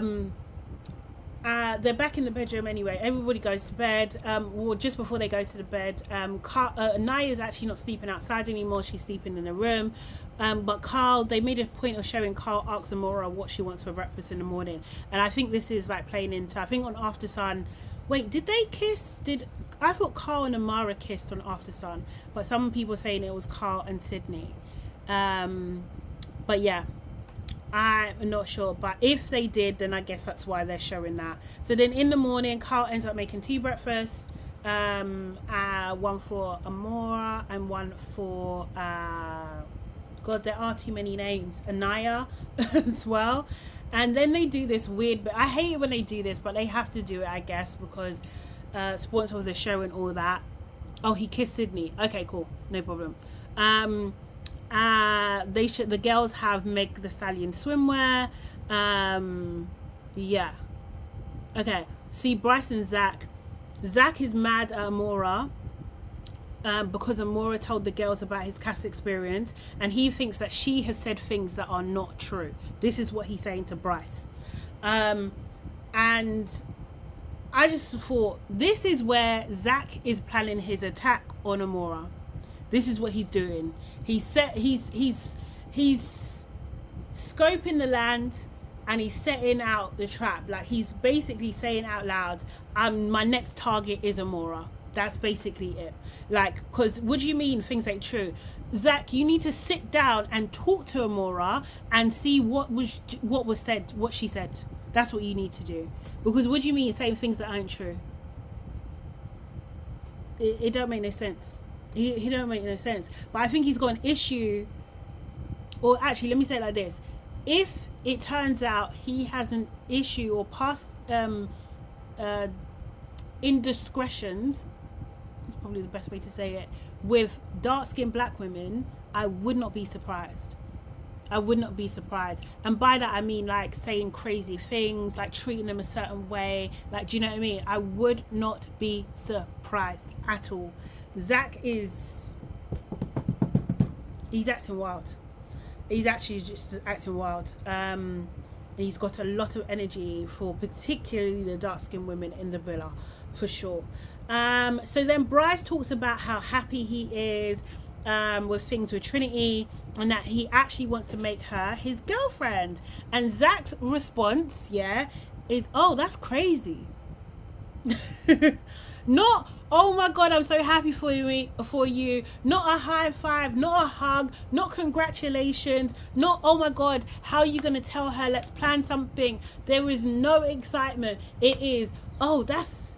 back in the bedroom anyway. Everybody goes to bed. Well, just before they go to the bed, Aniya is actually not sleeping outside anymore. She's sleeping in a room. But Carl, they made a point of showing Carl asks Amora what she wants for breakfast in the morning, and I think this is like playing into, I think on After Sun. Wait, did they kiss? I thought Carl and Amora kissed on After Sun, but some people saying it was Carl and Sydney. But yeah, I'm not sure. But if they did, then I guess that's why they're showing that. So then in the morning, Carl ends up making tea breakfast. One for Amora and one for God, there are too many names. Aniya as well. And then they do this weird, but I hate it when they do this, but they have to do it, I guess, because sponsor of the show and all that. Oh, he kissed Sydney. Okay, cool, no problem. The girls have Meg the Stallion swimwear. Yeah. Okay. See, Bryce and Zach. Zach is mad at Amora because Amora told the girls about his Casa experience, and he thinks that she has said things that are not true. This is what he's saying to Bryce. And I just thought, this is where Zach is planning his attack on Amora. This is what he's doing. He's scoping the land, and he's setting out the trap. Like, he's basically saying out loud, my next target is Amora. That's basically it. Like, because what do you mean things ain't true? Zach, you need to sit down and talk to Amora and see what was said, what she said. That's what you need to do. Because what do you mean saying things that aren't true? It don't make no sense. He don't make no sense. But I think he's got an issue. Or actually, let me say it like this. If it turns out he has an issue or past indiscretions, that's probably the best way to say it, with dark-skinned black women, I would not be surprised. I would not be surprised. And by that I mean like saying crazy things, like treating them a certain way, like, do you know what I mean? I would not be surprised at all. Zach he's acting wild. He's actually just acting wild. He's got a lot of energy for particularly the dark-skinned women in the villa, for sure. So then Bryce talks about how happy he is with things with Trinity, and that he actually wants to make her his girlfriend. And Zach's response, is, oh, that's crazy. Not, oh my god, I'm so happy for you. Not a high five, not a hug, not congratulations, not, oh my god, how are you gonna tell her, let's plan something. There is no excitement. It is, oh, that's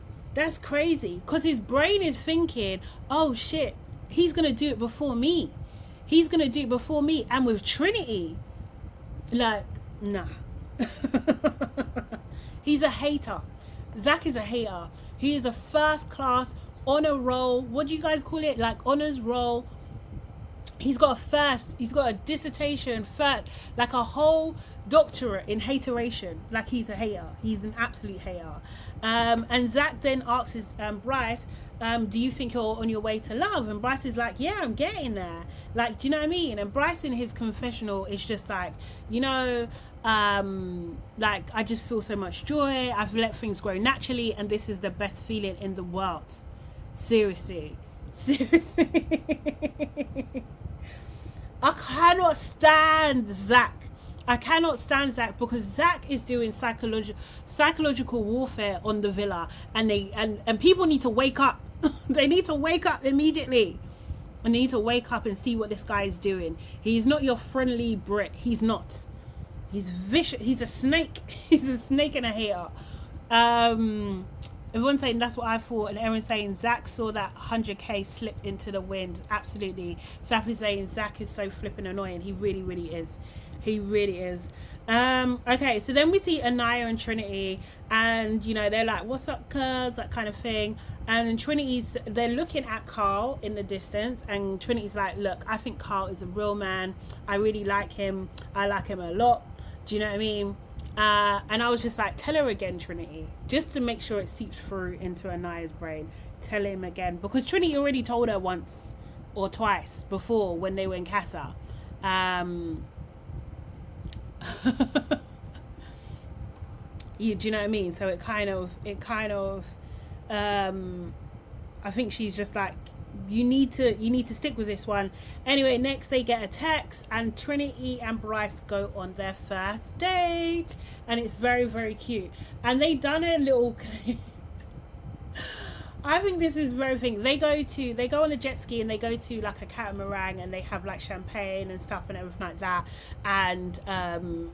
crazy. Because his brain is thinking, oh shit, he's gonna do it before me. He's gonna do it before me. And with Trinity, like, nah. He's a hater. Zach is a hater. He is a first class honor roll. What do you guys call it? Like honors roll. He's got a dissertation first, like a whole doctorate in hateration. Like, he's a hater. He's an absolute hater. And Zach then asks Bryce, do you think you're on your way to love? And Bryce is like, yeah, I'm getting there. Like, do you know what I mean? And Bryce in his confessional is just like, you know, like, I just feel so much joy. I've let things grow naturally, and this is the best feeling in the world. Seriously. I cannot stand Zach. I cannot stand Zach, because Zach is doing psychological warfare on the villa, and people need to wake up. They need to wake up immediately, and they need to wake up and see what this guy is doing. He's not your friendly Brit. He's not. He's vicious. He's a snake. He's a snake and a hater. Everyone's saying that's what I thought, and everyone's saying Zach saw that 100k slip into the wind. Absolutely. Saf is saying Zach is so flipping annoying. He really, really is. He really is. Okay, so then we see Aniya and Trinity, and you know, they're like, what's up, cuz, that kind of thing. And they're looking at Carl in the distance, and Trinity's like, look, I think Carl is a real man. I really like him. I like him a lot. Do you know what I mean? And I was just like, tell her again, Trinity, just to make sure it seeps through into Aniya's brain. Tell him again, because Trinity already told her once or twice before when they were in Casa. Do you know what I mean? So it kind of I think she's just like, you need to stick with this one. Anyway, next they get a text, and Trinity and Bryce go on their first date, and it's very, very cute. And they done a little I think this is very thing. They go on a jet ski, and they go to like a catamaran, and they have like champagne and stuff and everything like that. And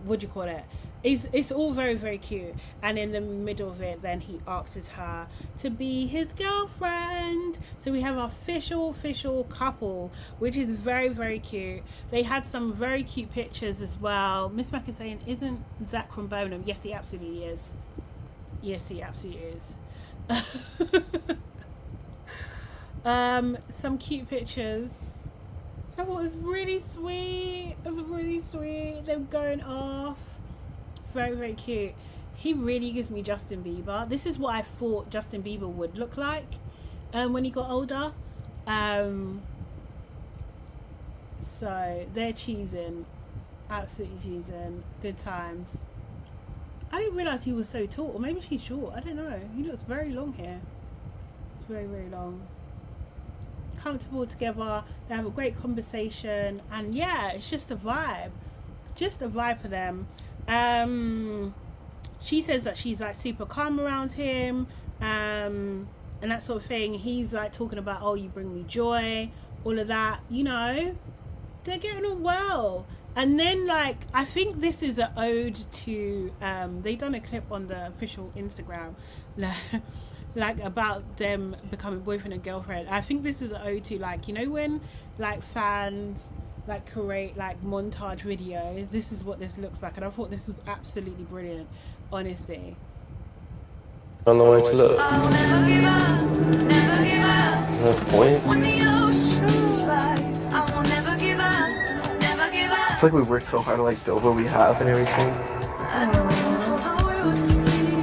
what do you call it? It's all very, very cute. And in the middle of it, then he asks her to be his girlfriend. So we have our official couple, which is very, very cute. They had some very cute pictures as well. Miss Mac is saying, isn't Zach from Bonham? Yes, he absolutely is. Yes, he absolutely is. Some cute pictures. I thought it was really sweet. It was really sweet. They're going off. Very, very cute. He really gives me Justin Bieber. This is what I thought Justin Bieber would look like when he got older. So they're cheesing. Absolutely cheesing. Good times. I didn't realise he was so tall. Or maybe she's short. I don't know. He looks very long here. It's very, very long. Comfortable together. They have a great conversation. And yeah, it's just a vibe. Just a vibe for them. She says that she's like super calm around him. And that sort of thing. He's like talking about, oh, you bring me joy. All of that. You know. They're getting on well. And then, like, I think this is an ode to, they done a clip on the official Instagram, like, about them becoming boyfriend and girlfriend. I think this is an ode to, like, you know, when, like, fans, like, create, like, montage videos, this is what this looks like. And I thought this was absolutely brilliant, honestly. On the way to look. I will never give up, never give up. Is that the point? When the oceans rise, I will never give up, never give up. I feel like we've worked so hard to like build what we have and everything. I don't know for the world to see.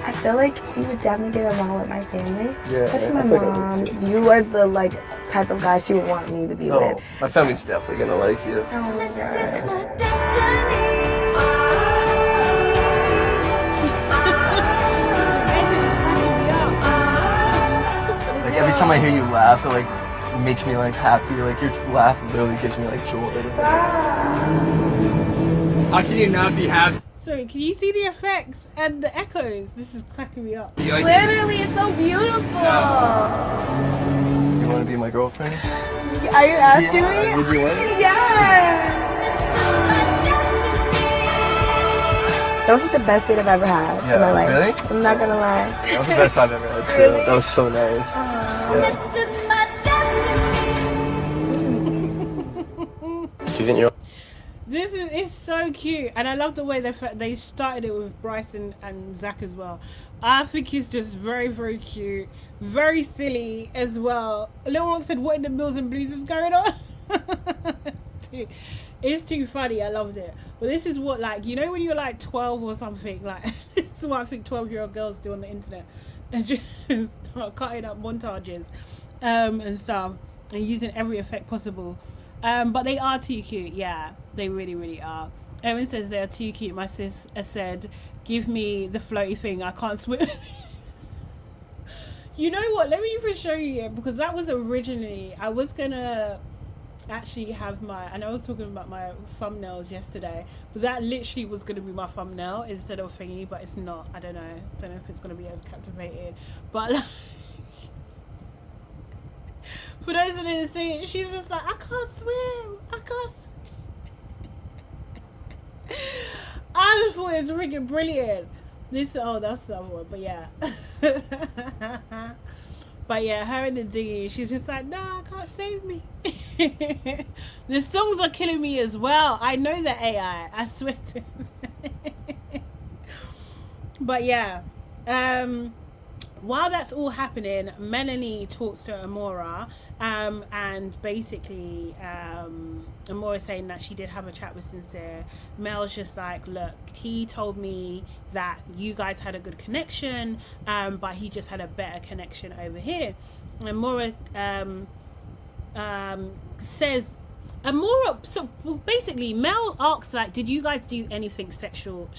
I feel like you would definitely get along with my family. Yeah, Especially my I feel like I mom. would too. You are the like type of guy she would want me to be Oh, with. my family's definitely gonna like you. Oh my This is god. my destiny. Like every time I hear you laugh, it like makes me like happy. Like your laugh literally gives me like joy. How can you not be happy? Sorry, can you see the effects and the echoes? This is cracking me up. Literally, it's so beautiful. You want to be my girlfriend? Are you asking me? Would you want? Yes. That was like the best date I've ever had in my life. Really? I'm not gonna lie. That was the best I've ever had too. Really? That was so nice. Yeah. This is my destiny. Do you think you're? This is it's so cute, and I love the way they started it with Bryce and Zach as well. I think it's just very, very cute, very silly as well. Little Rock said, "What in the Mills and Blues is going on?" It's too funny. I loved it. But this is what, like, you know, when you're like 12 or something, like this is what I think 12-year-old girls do on the internet, and just start cutting up montages and stuff and using every effect possible. But they are too cute. Yeah, they really, really are. Erin says they are too cute. My sis said, "Give me the floaty thing. I can't swim." You know what? Let me even show you it, because that was originally, I was gonna actually have I know I was talking about my thumbnails yesterday, but that literally was going to be my thumbnail instead of thingy, but it's not. I don't know if it's going to be as captivating, but like, for those that didn't see it, she's just like, I can't swim. I just thought it was freaking brilliant. That's the other one, but yeah. But yeah, her in the dinghy, she's just like, no, I can't save me. The songs are killing me as well. I know the AI. I swear to But yeah, while that's all happening, Melanie talks to Amora, and basically Amora saying that she did have a chat with Sincere. Mel's just like, look, he told me that you guys had a good connection, but he just had a better connection over here. And Amora says, Amora, so basically Mel asks, like, did you guys do anything sexual?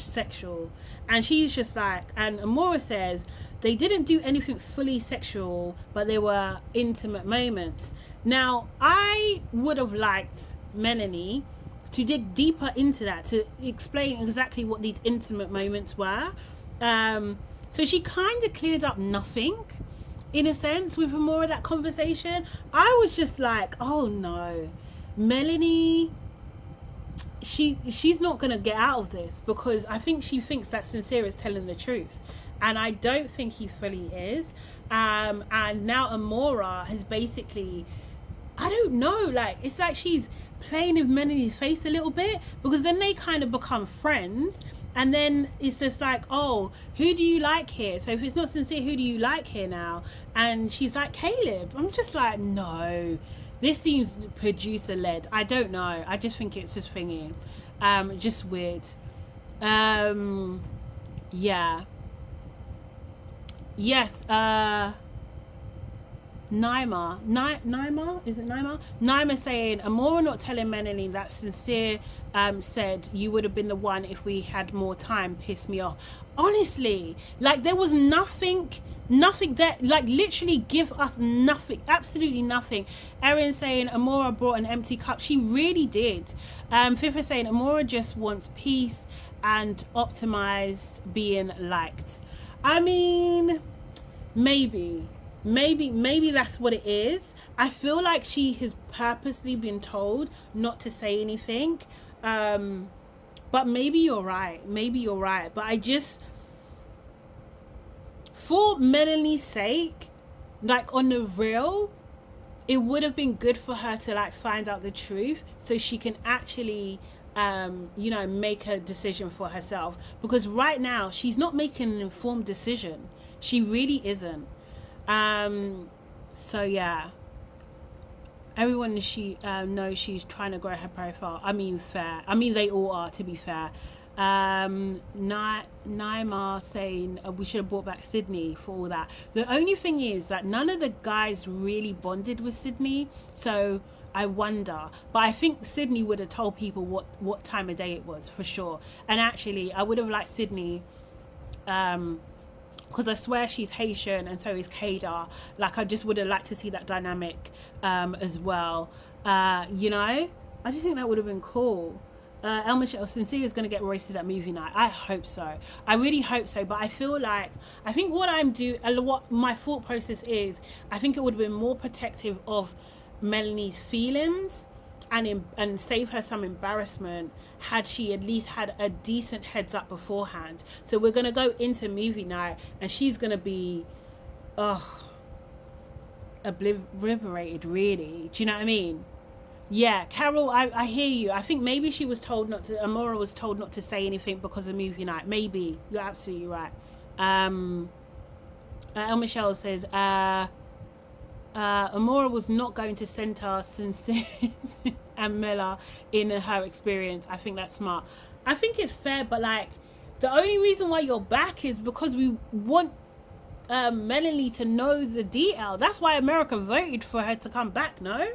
And she's just like, and Amora says, they didn't do anything fully sexual, but they were intimate moments. Now, I would have liked Melanie to dig deeper into that, to explain exactly what these intimate moments were. So she kind of cleared up nothing, in a sense, with Amora, that conversation. I was just like, oh no, Melanie, she's not gonna get out of this, because I think she thinks that Sincere is telling the truth, and I don't think he fully is. And now Amora has basically, I don't know, like, it's like she's playing with Melanie's face a little bit, because then they kind of become friends, and then it's just like, oh, who do you like here? So if it's not Sincere, who do you like here now? And she's like, Caleb. I'm just like, no, this seems producer led. I don't know, I just think it's just thingy, just weird. Yeah. Yes. Naima, is it Naima? Naima saying, Amora not telling Melanie that Sincere said you would have been the one if we had more time, pissed me off. Honestly, like there was nothing that, like, literally give us nothing, absolutely nothing. Erin saying Amora brought an empty cup. She really did. FIFA saying Amora just wants peace and optimized being liked. I mean, maybe that's what it is. I feel like she has purposely been told not to say anything. But maybe you're right. But I just, for Melanie's sake, like on the real, it would have been good for her to like find out the truth so she can actually make a decision for herself, because right now she's not making an informed decision. She really isn't. So yeah, everyone knows she's trying to grow her profile. I mean, fair. I mean, they all are, to be fair. Naima saying we should have brought back Sydney for all that. The only thing is that none of the guys really bonded with Sydney, so I wonder. But I think Sydney would have told people what time of day it was for sure. And actually, I would have liked Sydney, because I swear she's Haitian and so is Kadar. Like, I just would have liked to see that dynamic as well. I just think that would have been cool. El Michelle, Sincere is going to get roasted at movie night. I hope so. I really hope so. But I feel like, I think what my thought process is, I think it would have been more protective of Melanie's feelings and save her some embarrassment had she at least had a decent heads up beforehand. So we're going to go into movie night and she's going to be obliterated, really. Do you know what I mean? Yeah, Carol, I hear you. I think maybe she was told not to, Amora was told not to say anything because of movie night. Maybe. You're absolutely right. El Michelle says, Amora was not going to center Sincere and Miller in her experience. I think that's smart. I think it's fair, but like, the only reason why you're back is because we want Melanie to know the detail. That's why America voted for her to come back, no?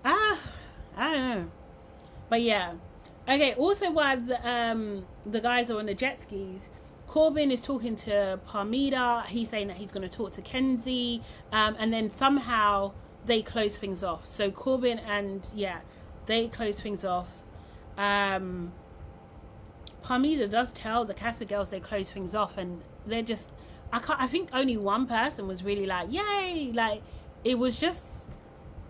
I don't know. But yeah. Okay, also while the guys are on the jet skis, Corbin is talking to Parmida. He's saying that he's going to talk to Kenzie. And then somehow they close things off. So Corbin and, they close things off. Parmida does tell the Casa girls they close things off. And they're just, I think only one person was really like, yay. Like, it was just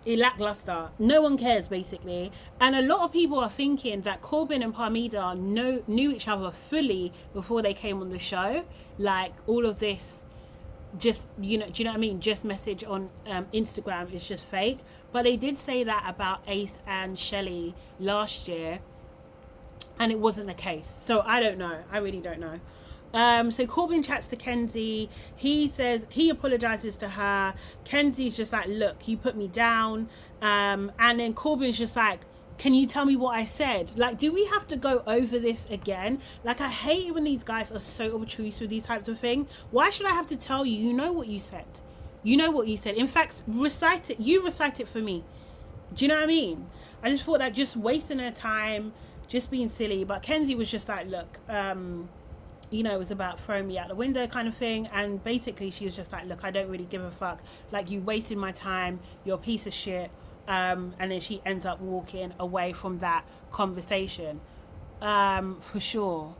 lackluster. No one cares, basically. And a lot of people are thinking that Corbin and Parmida knew each other fully before they came on the show. Like, all of this just, do you know what I mean? Just message on Instagram is just fake. But they did say that about Ace and Shelley last year, and it wasn't the case. So I don't know. I really don't know. So Corbin chats to Kenzie. He says he apologizes to her. Kenzie's just like, look, you put me down. And then Corbin's just like, can you tell me what I said? Like, do we have to go over this again? Like, I hate it when these guys are so obtuse with these types of things. Why should I have to tell you? You know what you said. You know what you said. In fact, recite it. You recite it for me. Do you know what I mean? I just thought that just wasting her time, just being silly. But Kenzie was just like, look, it was about throwing me out the window kind of thing. And basically she was just like, look, I don't really give a fuck. Like, you wasted my time. You're a piece of shit. And then she ends up walking away from that conversation. For sure.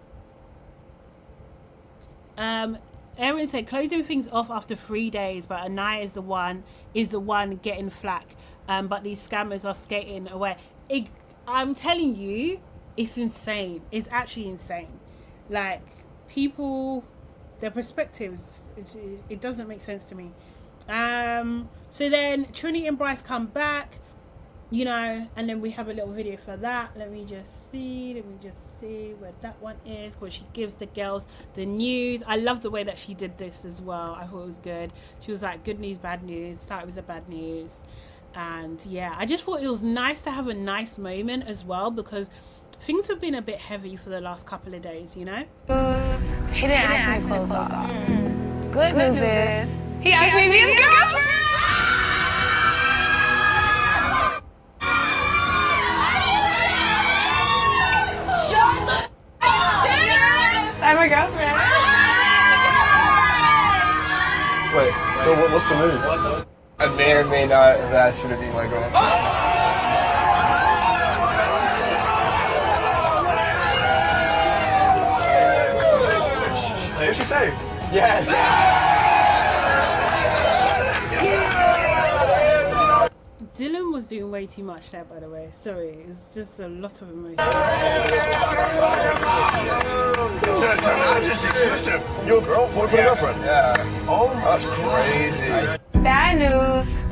Erin said closing things off after 3 days, but Aniya is the one getting flack. But these scammers are skating away. I'm telling you, it's insane. It's actually insane. Like, people, their perspectives, it doesn't make sense to me. So then Trinity and Bryce come back, and then we have a little video for that. Let me just see where that one is, where she gives the girls the news. I love the way that she did this as well. I thought it was good. She was like, good news, bad news. Started with the bad news. And yeah, I just thought it was nice to have a nice moment as well, because things have been a bit heavy for the last couple of days, you know? He didn't ask me to close off. Good news is, he asked me to be his girlfriend. Shut the up! Yes! I'm a girlfriend. Wait, so what's the news? I may or may not have asked you to be my girlfriend. What'd she say? Yes. Dylan was doing way too much there, by the way. Sorry, it's just a lot of emotion. So not just exclusive. Your girlfriend? Yeah. Oh, that's crazy. Bad news.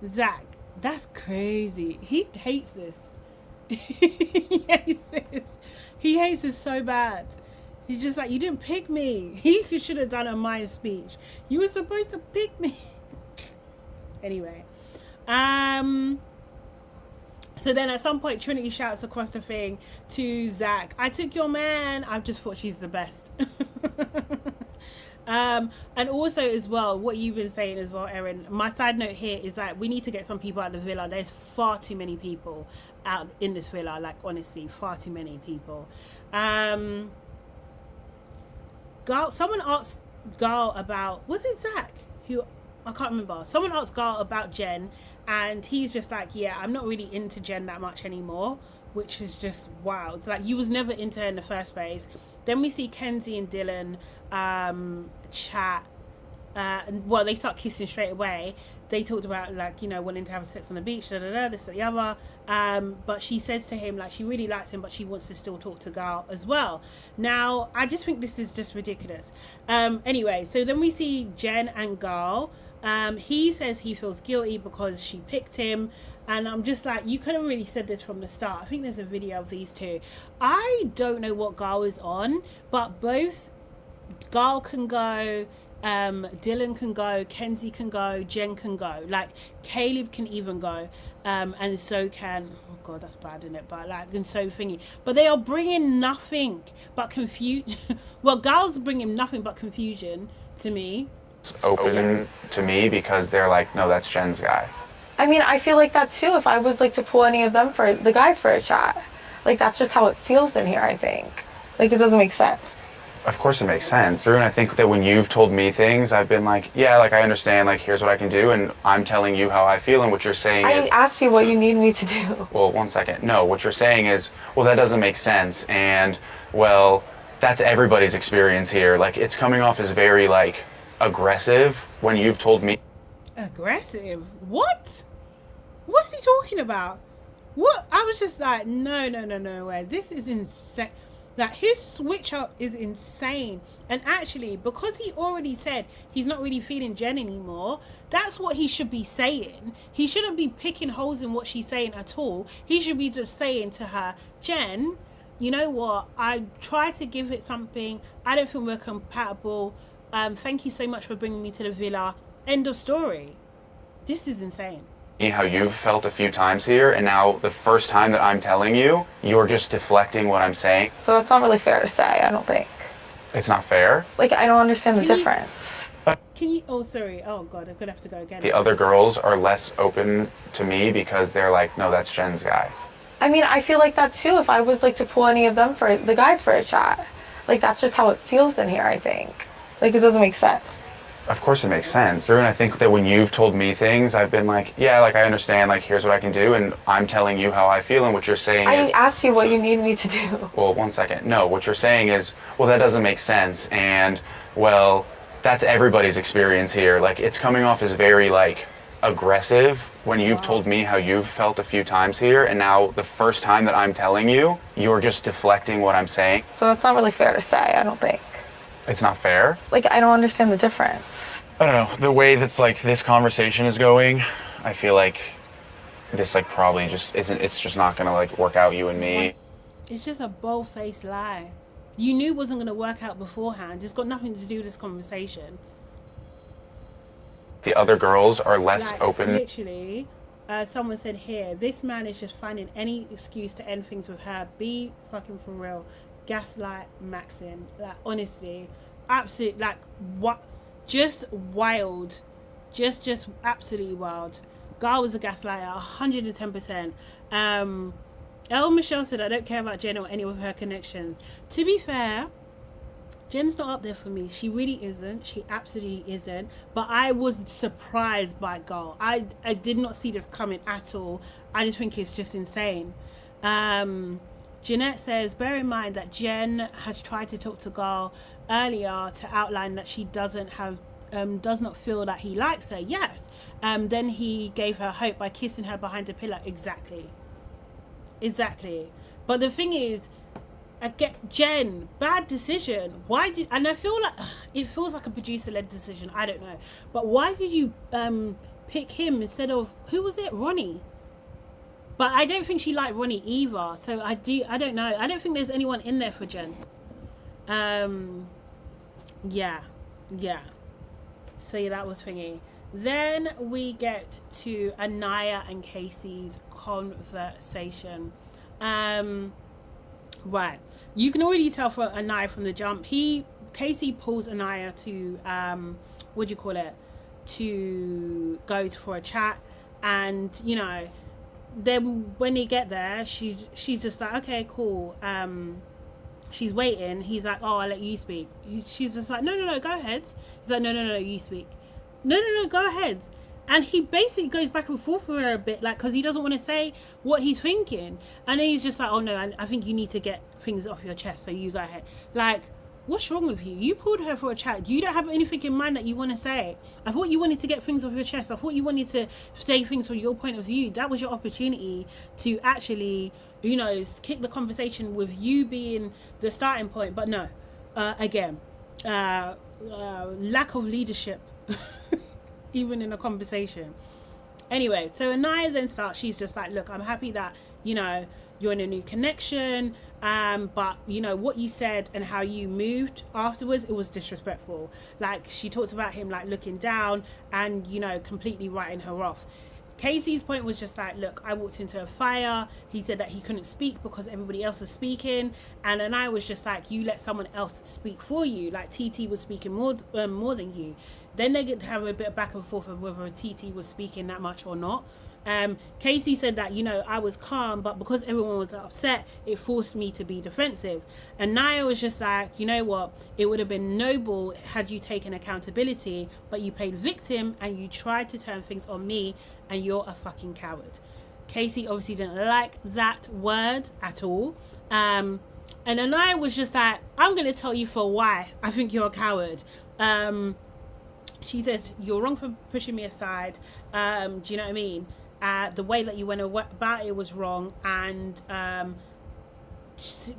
Zach, that's crazy. He hates this. He hates this. He hates this so bad. He's just like, you didn't pick me. He should have done a Maya speech. You were supposed to pick me. Anyway. So then at some point Trinity shouts across the thing to Zach, I took your man. I just thought she's the best. And also as well, what you've been saying as well, Erin, my side note here is that we need to get some people out of the villa. There's far too many people out in this villa, like honestly, far too many people. Someone asked Gal about, was it Zach who, I can't remember, someone asked Gal about Jen, and he's just like, yeah, I'm not really into Jen that much anymore, which is just wild. Like, you was never into her in the first place. Then we see Kenzie and Dylan chat. Well, they start kissing straight away. They talked about, like, you know, wanting to have sex on the beach, this and the other. But she says to him, like, she really likes him, but she wants to still talk to Gal as well. Now, I just think this is just ridiculous. Anyway, so then we see Jen and Gal. He says he feels guilty because she picked him. And I'm just like, you could have really said this from the start. I think there's a video of these two. I don't know what Gal is on, but both Gal can go, Dylan can go, Kenzie can go, Jen can go. Like, Caleb can even go, and so can, oh God, that's bad, isn't it? But like, and so thingy. But they are bringing nothing but confusion. Well, Gal's bringing nothing but confusion to me. Open to me because they're like, no, that's Jen's guy. I mean, I feel like that too if I was like to pull any of them for the guys for a shot. Like, that's just how it feels in here, I think. Like, it doesn't make sense. Of course it makes sense. And I think that when you've told me things, I've been like, yeah, like I understand, like here's what I can do, and I'm telling you how I feel, and what you're saying is... I asked you what you need me to do. Well, 1 second. No, what you're saying is, well, that doesn't make sense, and, well, that's everybody's experience here. Like, it's coming off as very, like, aggressive when you've told me... Aggressive? What? What's he talking about? What? I was just like, no way. This is insane. Like, his switch up is insane. And actually, because he already said he's not really feeling Jen anymore, that's what he should be saying. He shouldn't be picking holes in what she's saying at all. He should be just saying to her, Jen, you know what? I tried to give it something. I don't think we're compatible. Thank you so much for bringing me to the villa. End of story. This is insane. How you've felt a few times here, and now the first time that I'm telling you, you're just deflecting what I'm saying. So that's not really fair to say, I don't think. It's not fair. Like, I don't understand the difference. Can you, oh sorry, oh God, I'm gonna have to go again. The other girls are less open to me because they're like, no, that's Jen's guy. I mean, I feel like that too if I was like to pull any of them for the guys for a shot. Like, that's just how it feels in here, I think. Like, it doesn't make sense. Of course it makes sense. And I think that when you've told me things, I've been like, yeah, like I understand, like here's what I can do, and I'm telling you how I feel, and what you're saying is... I asked you what you need me to do. Well, 1 second. No, what you're saying is, well, that doesn't make sense, and, well, that's everybody's experience here. Like, it's coming off as very, like, aggressive when you've told me how you've felt a few times here, and now the first time that I'm telling you, you're just deflecting what I'm saying. So that's not really fair to say, I don't think. It's not fair? Like, I don't understand the difference. I don't know. The way that's, like, this conversation is going, I feel like this, like, probably just isn't, it's just not gonna, like, work out, you and me. It's just a bold-faced lie. You knew it wasn't gonna work out beforehand. It's got nothing to do with this conversation. The other girls are less like, open. Literally, Someone said here, this man is just finding any excuse to end things with her. Be fucking for real. Gaslight Maxine. Like, honestly, absolute, like, what? Just wild. Just absolutely wild. Girl was a gaslighter, 110%. El Michelle said, I don't care about Jen or any of her connections. To be fair, Jen's not up there for me. She really isn't. She absolutely isn't. But I was surprised by Girl. I did not see this coming at all. I just think it's just insane. Jeanette says, bear in mind that Jen has tried to talk to Girl earlier to outline that she does not feel that he likes her. Yes. Then he gave her hope by kissing her behind a pillar. Exactly. But the thing is, Jen, bad decision. And I feel like it feels like a producer-led decision. I don't know. But why did you pick him instead of, who was it? Ronnie. But I don't think she liked Ronnie either. So I don't know. I don't think there's anyone in there for Jen. Yeah. So yeah, that was thingy. Then we get to Aniya and Casey's conversation. Right. You can already tell for Aniya from the jump. Casey pulls Aniya to go for a chat, and you know, then when they get there, she's just like, okay, cool. She's waiting. He's like, oh, I'll let you speak. She's just like, no, go ahead. He's like, no, you speak. No, go ahead. And he basically goes back and forth with her a bit, like, because he doesn't want to say what he's thinking. And then he's just like, oh no, I think you need to get things off your chest, so you go ahead. Like, what's wrong with you? You pulled her for a chat. You don't have anything in mind that you want to say. I thought you wanted to get things off your chest. I thought you wanted to say things from your point of view. That was your opportunity to actually, you know, kick the conversation with you being the starting point. But no, again, lack of leadership. Even in a conversation. Anyway, so Aniya then starts, she's just like, look, I'm happy that, you know, you're in a new connection, but you know what you said and how you moved afterwards, it was disrespectful. Like, she talks about him like looking down and, you know, completely writing her off. Casey's point was just like, look, I walked into a fire. He said that he couldn't speak because everybody else was speaking, and I was just like, you let someone else speak for you. Like, TT was speaking more than you. Then they get to have a bit of back and forth of whether TT was speaking that much or not. Casey said that, you know, I was calm, but because everyone was upset, it forced me to be defensive. And Aniya was just like, you know what? It would have been noble had you taken accountability, but you played victim and you tried to turn things on me, and you're a fucking coward. Casey obviously didn't like that word at all. And Aniya was just like, I'm going to tell you for why I think you're a coward. She said, you're wrong for pushing me aside. Do you know what I mean? The way that you went about it was wrong. And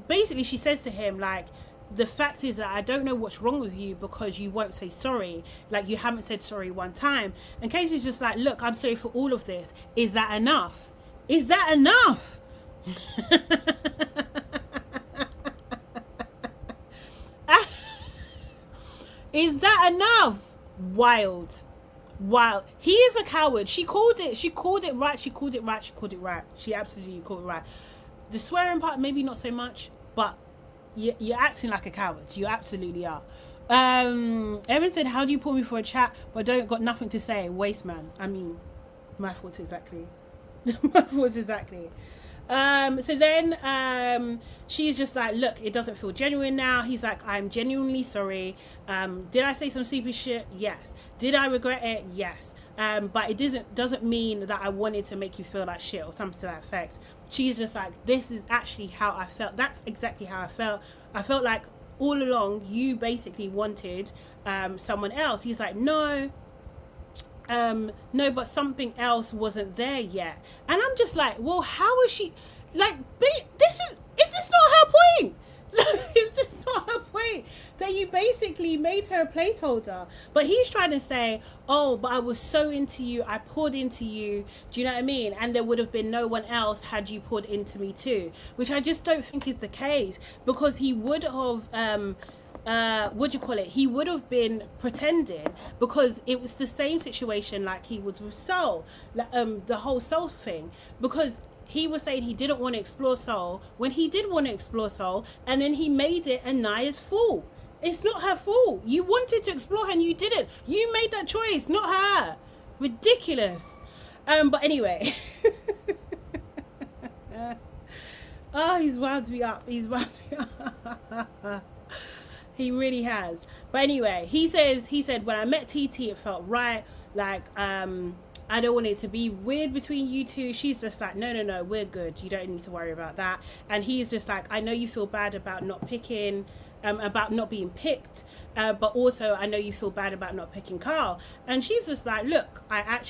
basically she says to him, like, the fact is that I don't know what's wrong with you because you won't say sorry. Like, you haven't said sorry one time. And Casey's just like, look, I'm sorry for all of this. Is that enough? Is that enough? Is that enough? Wild. He is a coward. She called it right. She called it right. She absolutely called it right. The swearing part, maybe not so much, but you're acting like a coward. You absolutely are. Evan said, how do you pull me for a chat but got nothing to say? Waste man. I mean, my thoughts exactly. So then she's just like, look, it doesn't feel genuine now. He's like, I'm genuinely sorry. Did I say some stupid shit? Yes. Did I regret it? Yes. But it doesn't mean that I wanted to make you feel like shit or something to that effect. She's just like, this is actually how I felt. That's exactly how I felt. I felt like all along you basically wanted someone else. He's like, no, but something else wasn't there yet. And I'm just like, well, how is she, like, is this not her point? Is this not her point? That you basically made her a placeholder. But he's trying to say, oh, but I was so into you, I poured into you, do you know what I mean? And there would have been no one else had you poured into me too. Which I just don't think is the case, because he would have he would have been pretending, because it was the same situation like he was with Soul, the whole Soul thing, because he was saying he didn't want to explore Soul when he did want to explore Soul, and then he made it Aniya's fault. It's not her fault. You wanted to explore her and you didn't. You made that choice, not her. Ridiculous. But anyway. Oh, he's wound me up. He's wound me up. He really has. But anyway, he said, when I met TT, it felt right. Like, I don't want it to be weird between you two. She's just like, no, we're good. You don't need to worry about that. And he's just like, I know you feel bad about not picking, about not being picked, but also I know you feel bad about not picking Carl. And she's just like, look, I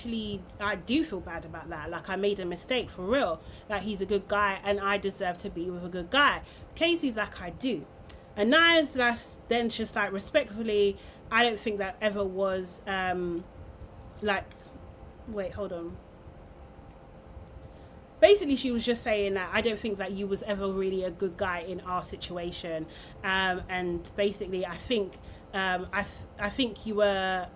do feel bad about that. Like, I made a mistake, for real. Like, he's a good guy and I deserve to be with a good guy. Casey's like, I do. And Nia's like, then just like, respectfully, I don't think that ever was like, wait, hold on. Basically, she was just saying that I don't think that you was ever really a good guy in our situation, and basically, I think you were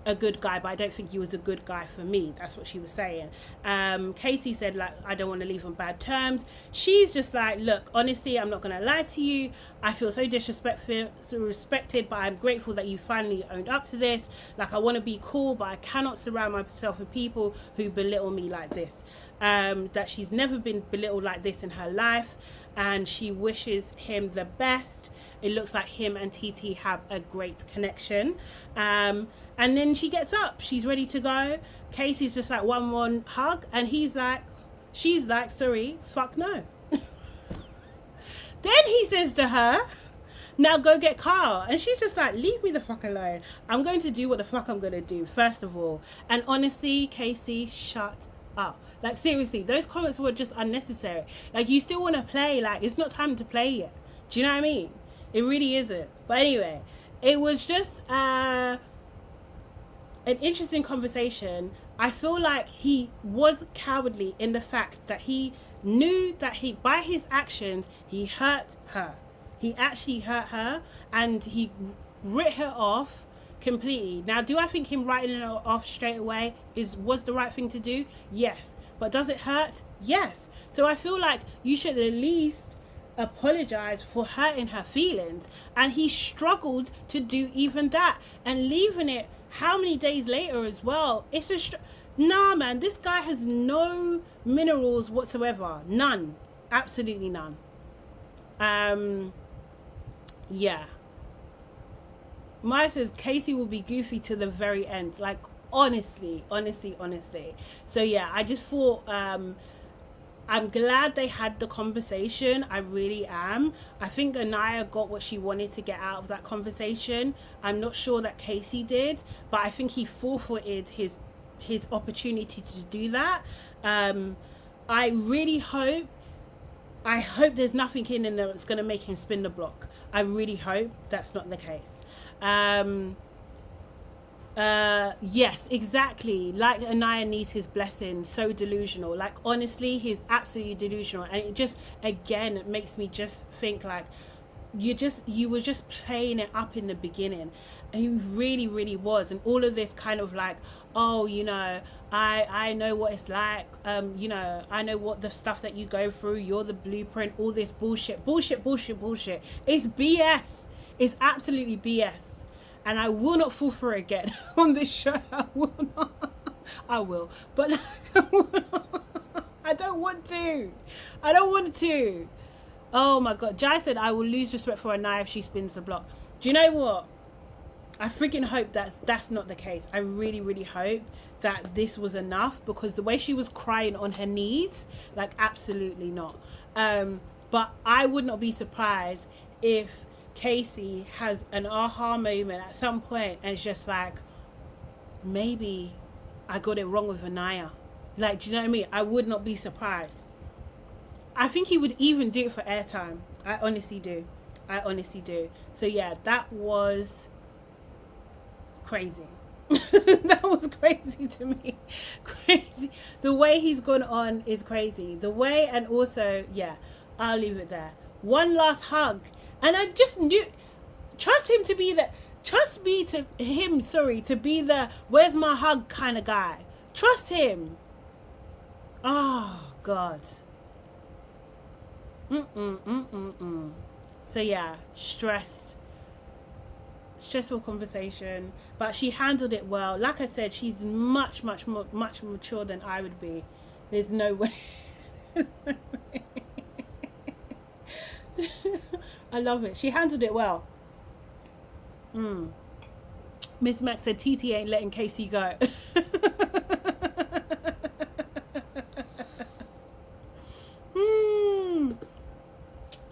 a good guy, but I don't think you was a good guy for me. That's what she was saying. Casey said, like, I don't want to leave on bad terms. She's just like, look, honestly, I'm not gonna lie to you. I feel so disrespected, but I'm grateful that you finally owned up to this. Like, I want to be cool, but I cannot surround myself with people who belittle me like this. That she's never been belittled like this in her life, and she wishes him the best. It looks like him and TT have a great connection. And then she gets up, she's ready to go. Casey's just like, one more hug, and she's like, sorry, fuck no. Then he says to her, now go get Carl. And she's just like, leave me the fuck alone. I'm going to do what the fuck I'm going to do, first of all. And honestly, Casey, shut up. Like, seriously, those comments were just unnecessary. Like, you still want to play. Like, it's not time to play yet. Do you know what I mean? It really isn't. But anyway, it was just an interesting conversation. I feel like he was cowardly in the fact that he knew that by his actions, he hurt her. He actually hurt her, and he writ her off completely. Now, do I think him writing her off straight away was the right thing to do? Yes. But does it hurt? Yes. So I feel like you should at least apologize for hurting her feelings, and he struggled to do even that, and leaving it how many days later as well. It's nah, man, this guy has no minerals whatsoever. None. Absolutely none. Yeah. Maya says Casey will be goofy to the very end. Like, honestly. So yeah, I just thought I'm glad they had the conversation. I really am. I think Aniya got what she wanted to get out of that conversation. I'm not sure that Casey did, but I think he forfeited his opportunity to do that. I really hope there's nothing in there that's going to make him spin the block. I really hope that's not the case. Yes, exactly. Like, Aniya needs his blessing. So delusional. Like, honestly, he's absolutely delusional, and it just, again, it makes me just think like you were just playing it up in the beginning, and he really was. And all of this kind of like, oh, you know, I know what it's like, you know, I know what the stuff that you go through, you're the blueprint, all this bullshit. It's BS. It's absolutely BS. And I will not fall for it again on this show. I will not. I will. But like, I don't want to. Oh my God. Jai said, I will lose respect for Aniya if she spins the block. Do you know what? I freaking hope that that's not the case. I really hope that this was enough, because the way she was crying on her knees, like, absolutely not. But I would not be surprised if Casey has an aha moment at some point and it's just like, maybe I got it wrong with Aniya. Like, do you know what I mean? I would not be surprised. I think he would even do it for airtime. I honestly do. So yeah, that was crazy. That was crazy to me. Crazy. The way he's gone on is crazy. The way, and also, yeah, I'll leave it there. One last hug. And I just knew, Trust him to be the, trust me to him, sorry, to be the where's my hug kind of guy. Trust him. Oh, God. So yeah, stressful conversation, but she handled it well. Like I said, she's much more mature than I would be. There's no way. There's no way. I love it. She handled it well. Miss Max said TT ain't letting Casey go.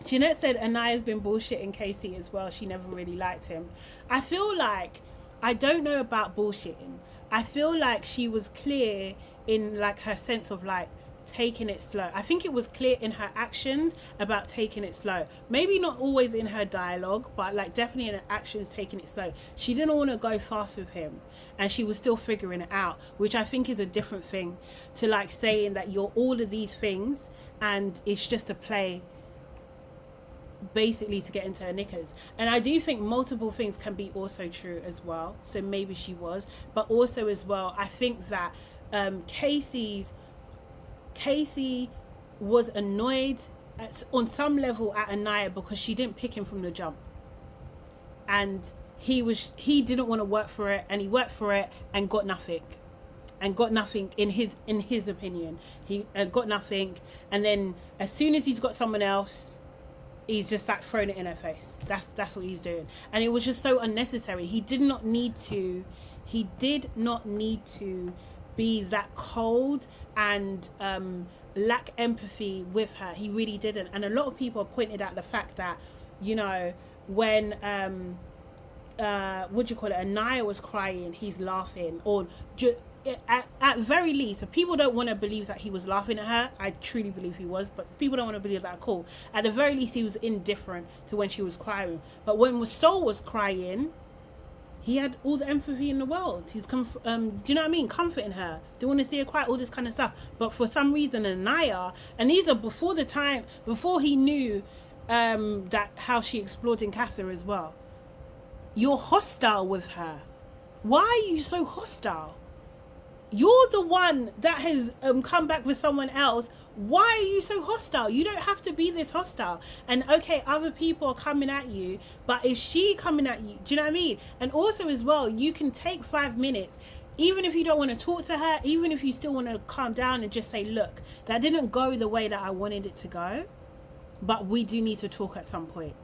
Jeanette said Aniya's been bullshitting Casey as well. She never really liked him. I feel like, I don't know about bullshitting. I feel like she was clear in like her sense of like taking it slow. I think it was clear in her actions about taking it slow. Maybe not always in her dialogue, but like definitely in her actions taking it slow. She didn't want to go fast with him, and she was still figuring it out, which I think is a different thing to like saying that you're all of these things and it's just a play basically to get into her knickers. And I do think multiple things can be also true as well. So maybe she was, but also as well, I think that Casey was annoyed on some level at Aniya because she didn't pick him from the jump, and he didn't want to work for it, and he worked for it and got nothing in his opinion. He got nothing, and then as soon as he's got someone else, he's just like throwing it in her face. That's what he's doing, and it was just so unnecessary. He did not need to be that cold and lack empathy with her. He really didn't. And a lot of people pointed out the fact that, you know, when Aniya was crying, he's laughing, or at very least, if people don't want to believe that he was laughing at her, I truly believe he was, but people don't want to believe that, cool. At the very least, he was indifferent to when she was crying. But when Soul was crying, he had all the empathy in the world. He's do you know what I mean? Comforting her. Don't want to see her cry, all this kind of stuff. But for some reason, Aniya, and these are before he knew that how she explored in Casa as well. You're hostile with her. Why are you so hostile? You're the one that has come back with someone else. Why are you so hostile? You don't have to be this hostile. And okay, other people are coming at you, but is she coming at you? Do you know what I mean? And also as well, you can take 5 minutes, even if you don't want to talk to her, even if you still want to calm down and just say, look, that didn't go the way that I wanted it to go, but we do need to talk at some point.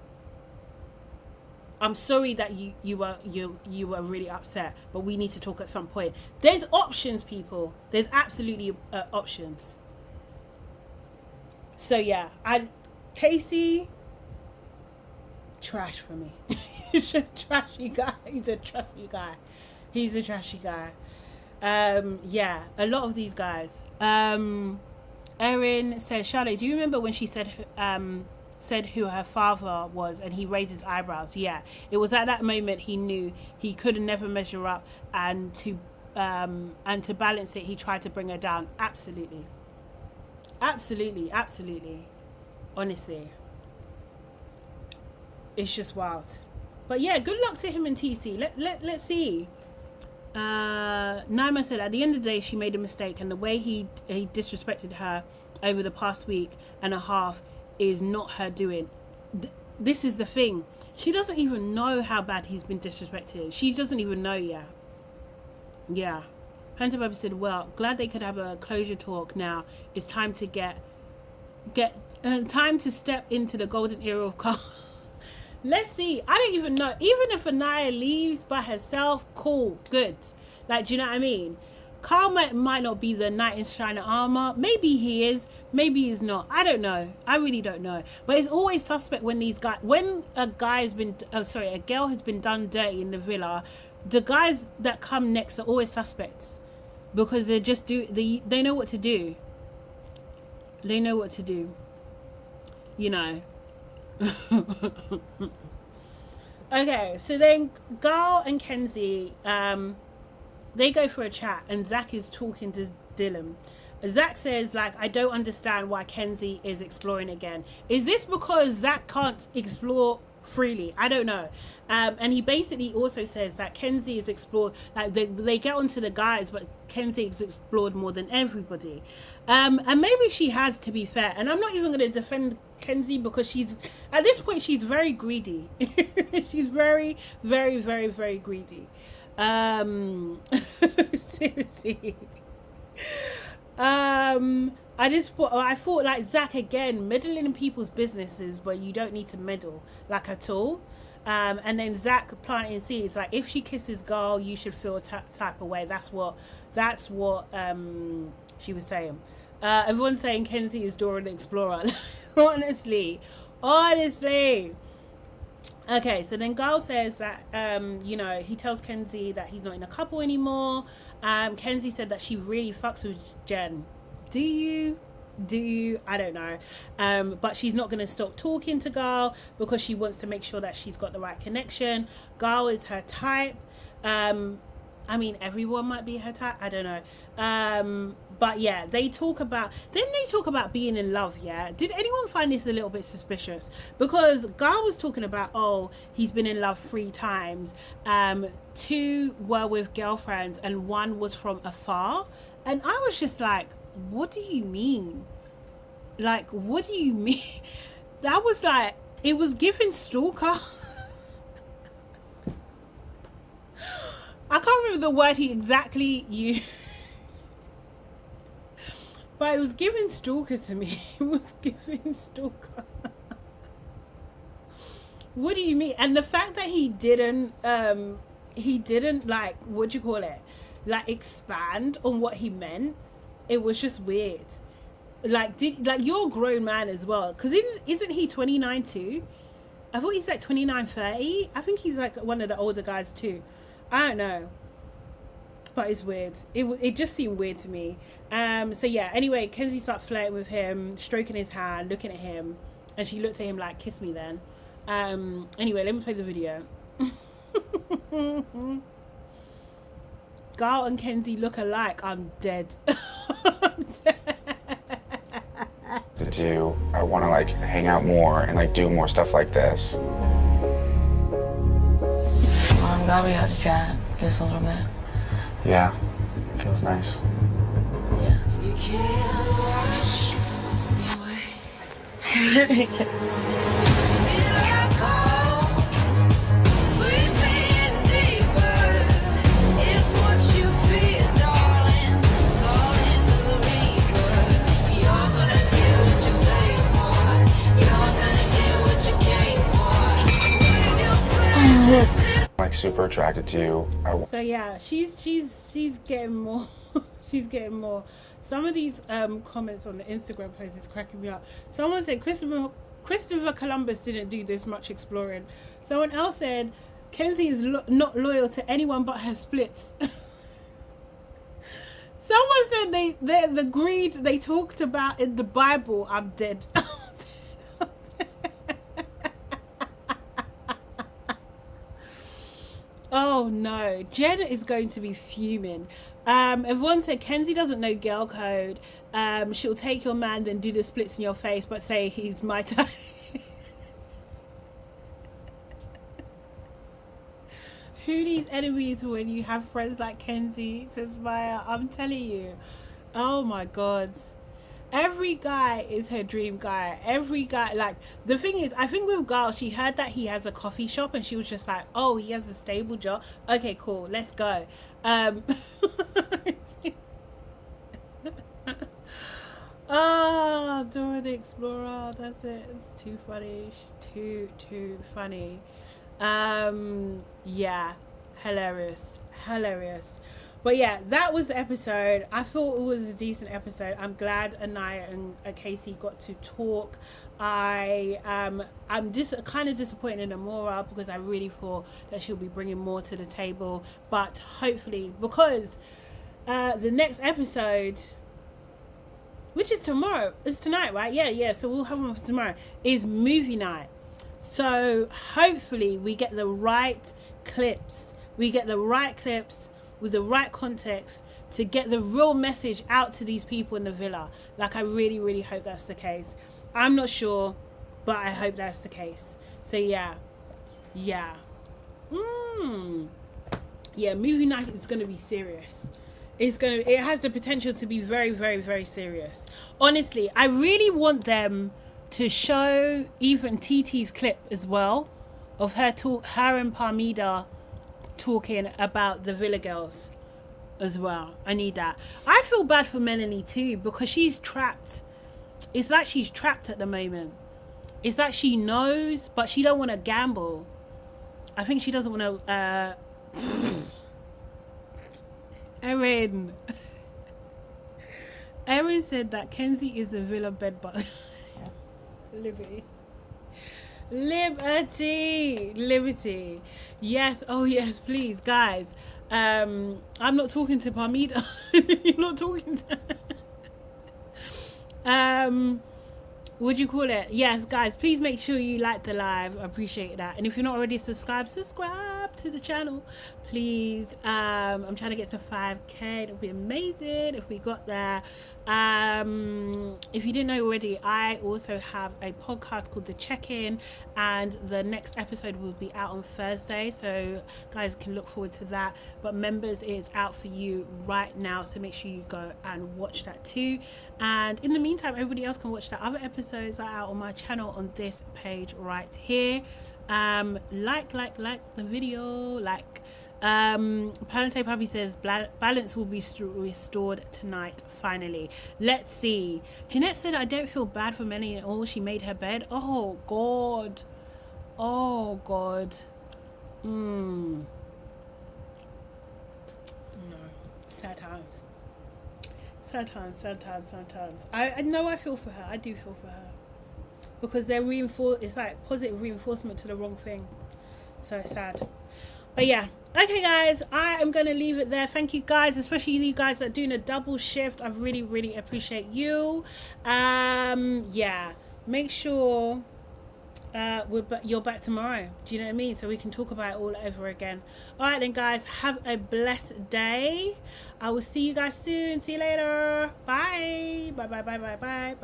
I'm sorry that you were really upset, but we need to talk at some point. There's options, people. There's absolutely options. So yeah, Casey, trash for me. He's a trashy guy. He's a trashy guy. Yeah, a lot of these guys. Erin says, Charlotte, do you remember when she said who her father was, and he raised his eyebrows? Yeah, it was at that moment he knew he could never measure up, and to balance it, he tried to bring her down. Absolutely. Honestly, it's just wild. But yeah, good luck to him and TC. Let's see. Naima said at the end of the day she made a mistake, and the way he disrespected her over the past week and a half is not her doing. This is the thing. She doesn't even know how bad he's been disrespected. She doesn't even know yet. Yeah. Hunter Baby said, well, glad they could have a closure talk now. It's time to time to step into the golden era of Carl. Let's see. I don't even know. Even if Aniya leaves by herself, cool, good. Like, do you know what I mean? Carl might not be the knight in shining armor. Maybe he is. Maybe he's not. I don't know. I really don't know. But it's always suspect when a girl has been done dirty in the villa. The guys that come next are always suspects, because they know what to do. They know what to do. You know. Okay, so then Gal and Kenzie, they go for a chat, and Zach is talking to Dylan. Zach says, like, I don't understand why Kenzie is exploring again. Is this because Zach can't explore freely. I don't know. And he basically also says that Kenzie is explored, like they get onto the guys, but Kenzie is explored more than everybody. And maybe she has, to be fair. And I'm not even going to defend Kenzie, because she's, at this point, she's very greedy. She's very, very, very, very greedy. Seriously. I thought like Zach again, meddling in people's businesses, but you don't need to meddle, like, at all. And then Zach planting seeds, like, if she kisses girl, you should feel a type of way. That's what she was saying. Everyone's saying Kenzie is Dora the Explorer. honestly. Okay, so then Gal says that, you know, he tells Kenzie that he's not in a couple anymore. Kenzie said that she really fucks with Jen. Do you? I don't know. But she's not going to stop talking to Gal because she wants to make sure that she's got the right connection. Gal is her type. I mean, everyone might be her type. I don't know. But yeah, they talk about being in love. Yeah. Did anyone find this a little bit suspicious? Because Gal was talking about, oh, he's been in love 3 times. 2 were with girlfriends and 1 was from afar. And I was just like, what do you mean? Like, what do you mean? That was like, it was giving stalker. I can't remember the word he exactly used, but it was giving stalker to me. It was giving stalker. What do you mean? And the fact that he didn't like, what do you call it? Like, expand on what he meant. It was just weird. Like, you're a grown man as well. Because isn't he 29 too? I thought he's like 29, 30. I think he's like one of the older guys too. I don't know, but it's weird. It just seemed weird to me. So yeah, anyway, Kenzie started flirting with him, stroking his hand, looking at him, and she looked at him like, kiss me then. Anyway, let me play the video. Gal and Kenzie look alike. I'm dead. I want to like hang out more and like do more stuff like this. I'm glad we had to chat just a little bit. Yeah, it feels nice. Yeah. You can't wash away. Like super attracted to you. So yeah, she's getting more. She's getting more. Some of these comments on the Instagram post is cracking me up. Someone said Christopher Columbus didn't do this much exploring. Someone else said Kenzie is not loyal to anyone but her splits. Someone said they agreed they talked about in the Bible. I'm dead. Oh no, Jen is going to be fuming. Everyone said Kenzie doesn't know girl code. She'll take your man, then do the splits in your face, but say he's my type. Who needs enemies when you have friends like Kenzie? Says Maya. I'm telling you. Oh my god. Every guy is her dream guy. Every guy, like, the thing is, I think with Gal, she heard that he has a coffee shop and she was just like, oh, he has a stable job. Okay, cool, let's go. Oh, Dora the Explorer, that's it. It's too funny. She's too funny. Yeah, hilarious. But yeah, that was the episode. I thought it was a decent episode. I'm glad Aniya and Casey got to talk. I'm kind of disappointed in Amora because I really thought that she'll be bringing more to the table. But hopefully, because the next episode, which is tomorrow, it's tonight, right? Yeah. So we'll have one for tomorrow. Is movie night. So hopefully we get the right clips. With the right context to get the real message out to these people in the villa. Like, I really hope that's the case. I'm not sure, but I hope that's the case. So yeah, Yeah. Yeah, movie night is gonna be serious. It has the potential to be very, very, very serious. Honestly, I really want them to show even TT's clip as well of her and Parmida talking about the Villa Girls as well. I need that. I feel bad for Melanie too, because she's trapped. It's like she's trapped at the moment. It's like she knows, but she don't want to gamble. I think she doesn't want to Erin said that Kenzie is the Villa bedbug. Liberty. Yes, oh yes, please, guys. I'm not talking to Parmida. You're not talking to what do you call it? Yes, guys, please make sure you like the live. I appreciate that. And if you're not already subscribed, subscribe to the channel, please. I'm trying to get to 5k. It'll be amazing if we got there. If you didn't know already, I also have a podcast called The Check-In, and the next episode will be out on Thursday, so guys can look forward to that. But members, it is out for you right now, so make sure you go and watch that too. And in the meantime, everybody else can watch the other episodes that are out on my channel on this page right here. Like the video, Palante Puppy says balance will be restored tonight, finally. Let's see. Jeanette said, I don't feel bad for Melanie at all. She made her bed. Oh god. No. Sad times. I know I feel for her. I do feel for her. Because they're it's like positive reinforcement to the wrong thing. So sad. But yeah. Okay guys, I am going to leave it there. Thank you guys, especially you guys that are doing a double shift. I really, really appreciate you. Yeah. Make sure you're back tomorrow. Do you know what I mean? So we can talk about it all over again. Alright then guys, have a blessed day. I will see you guys soon. See you later. Bye. Bye.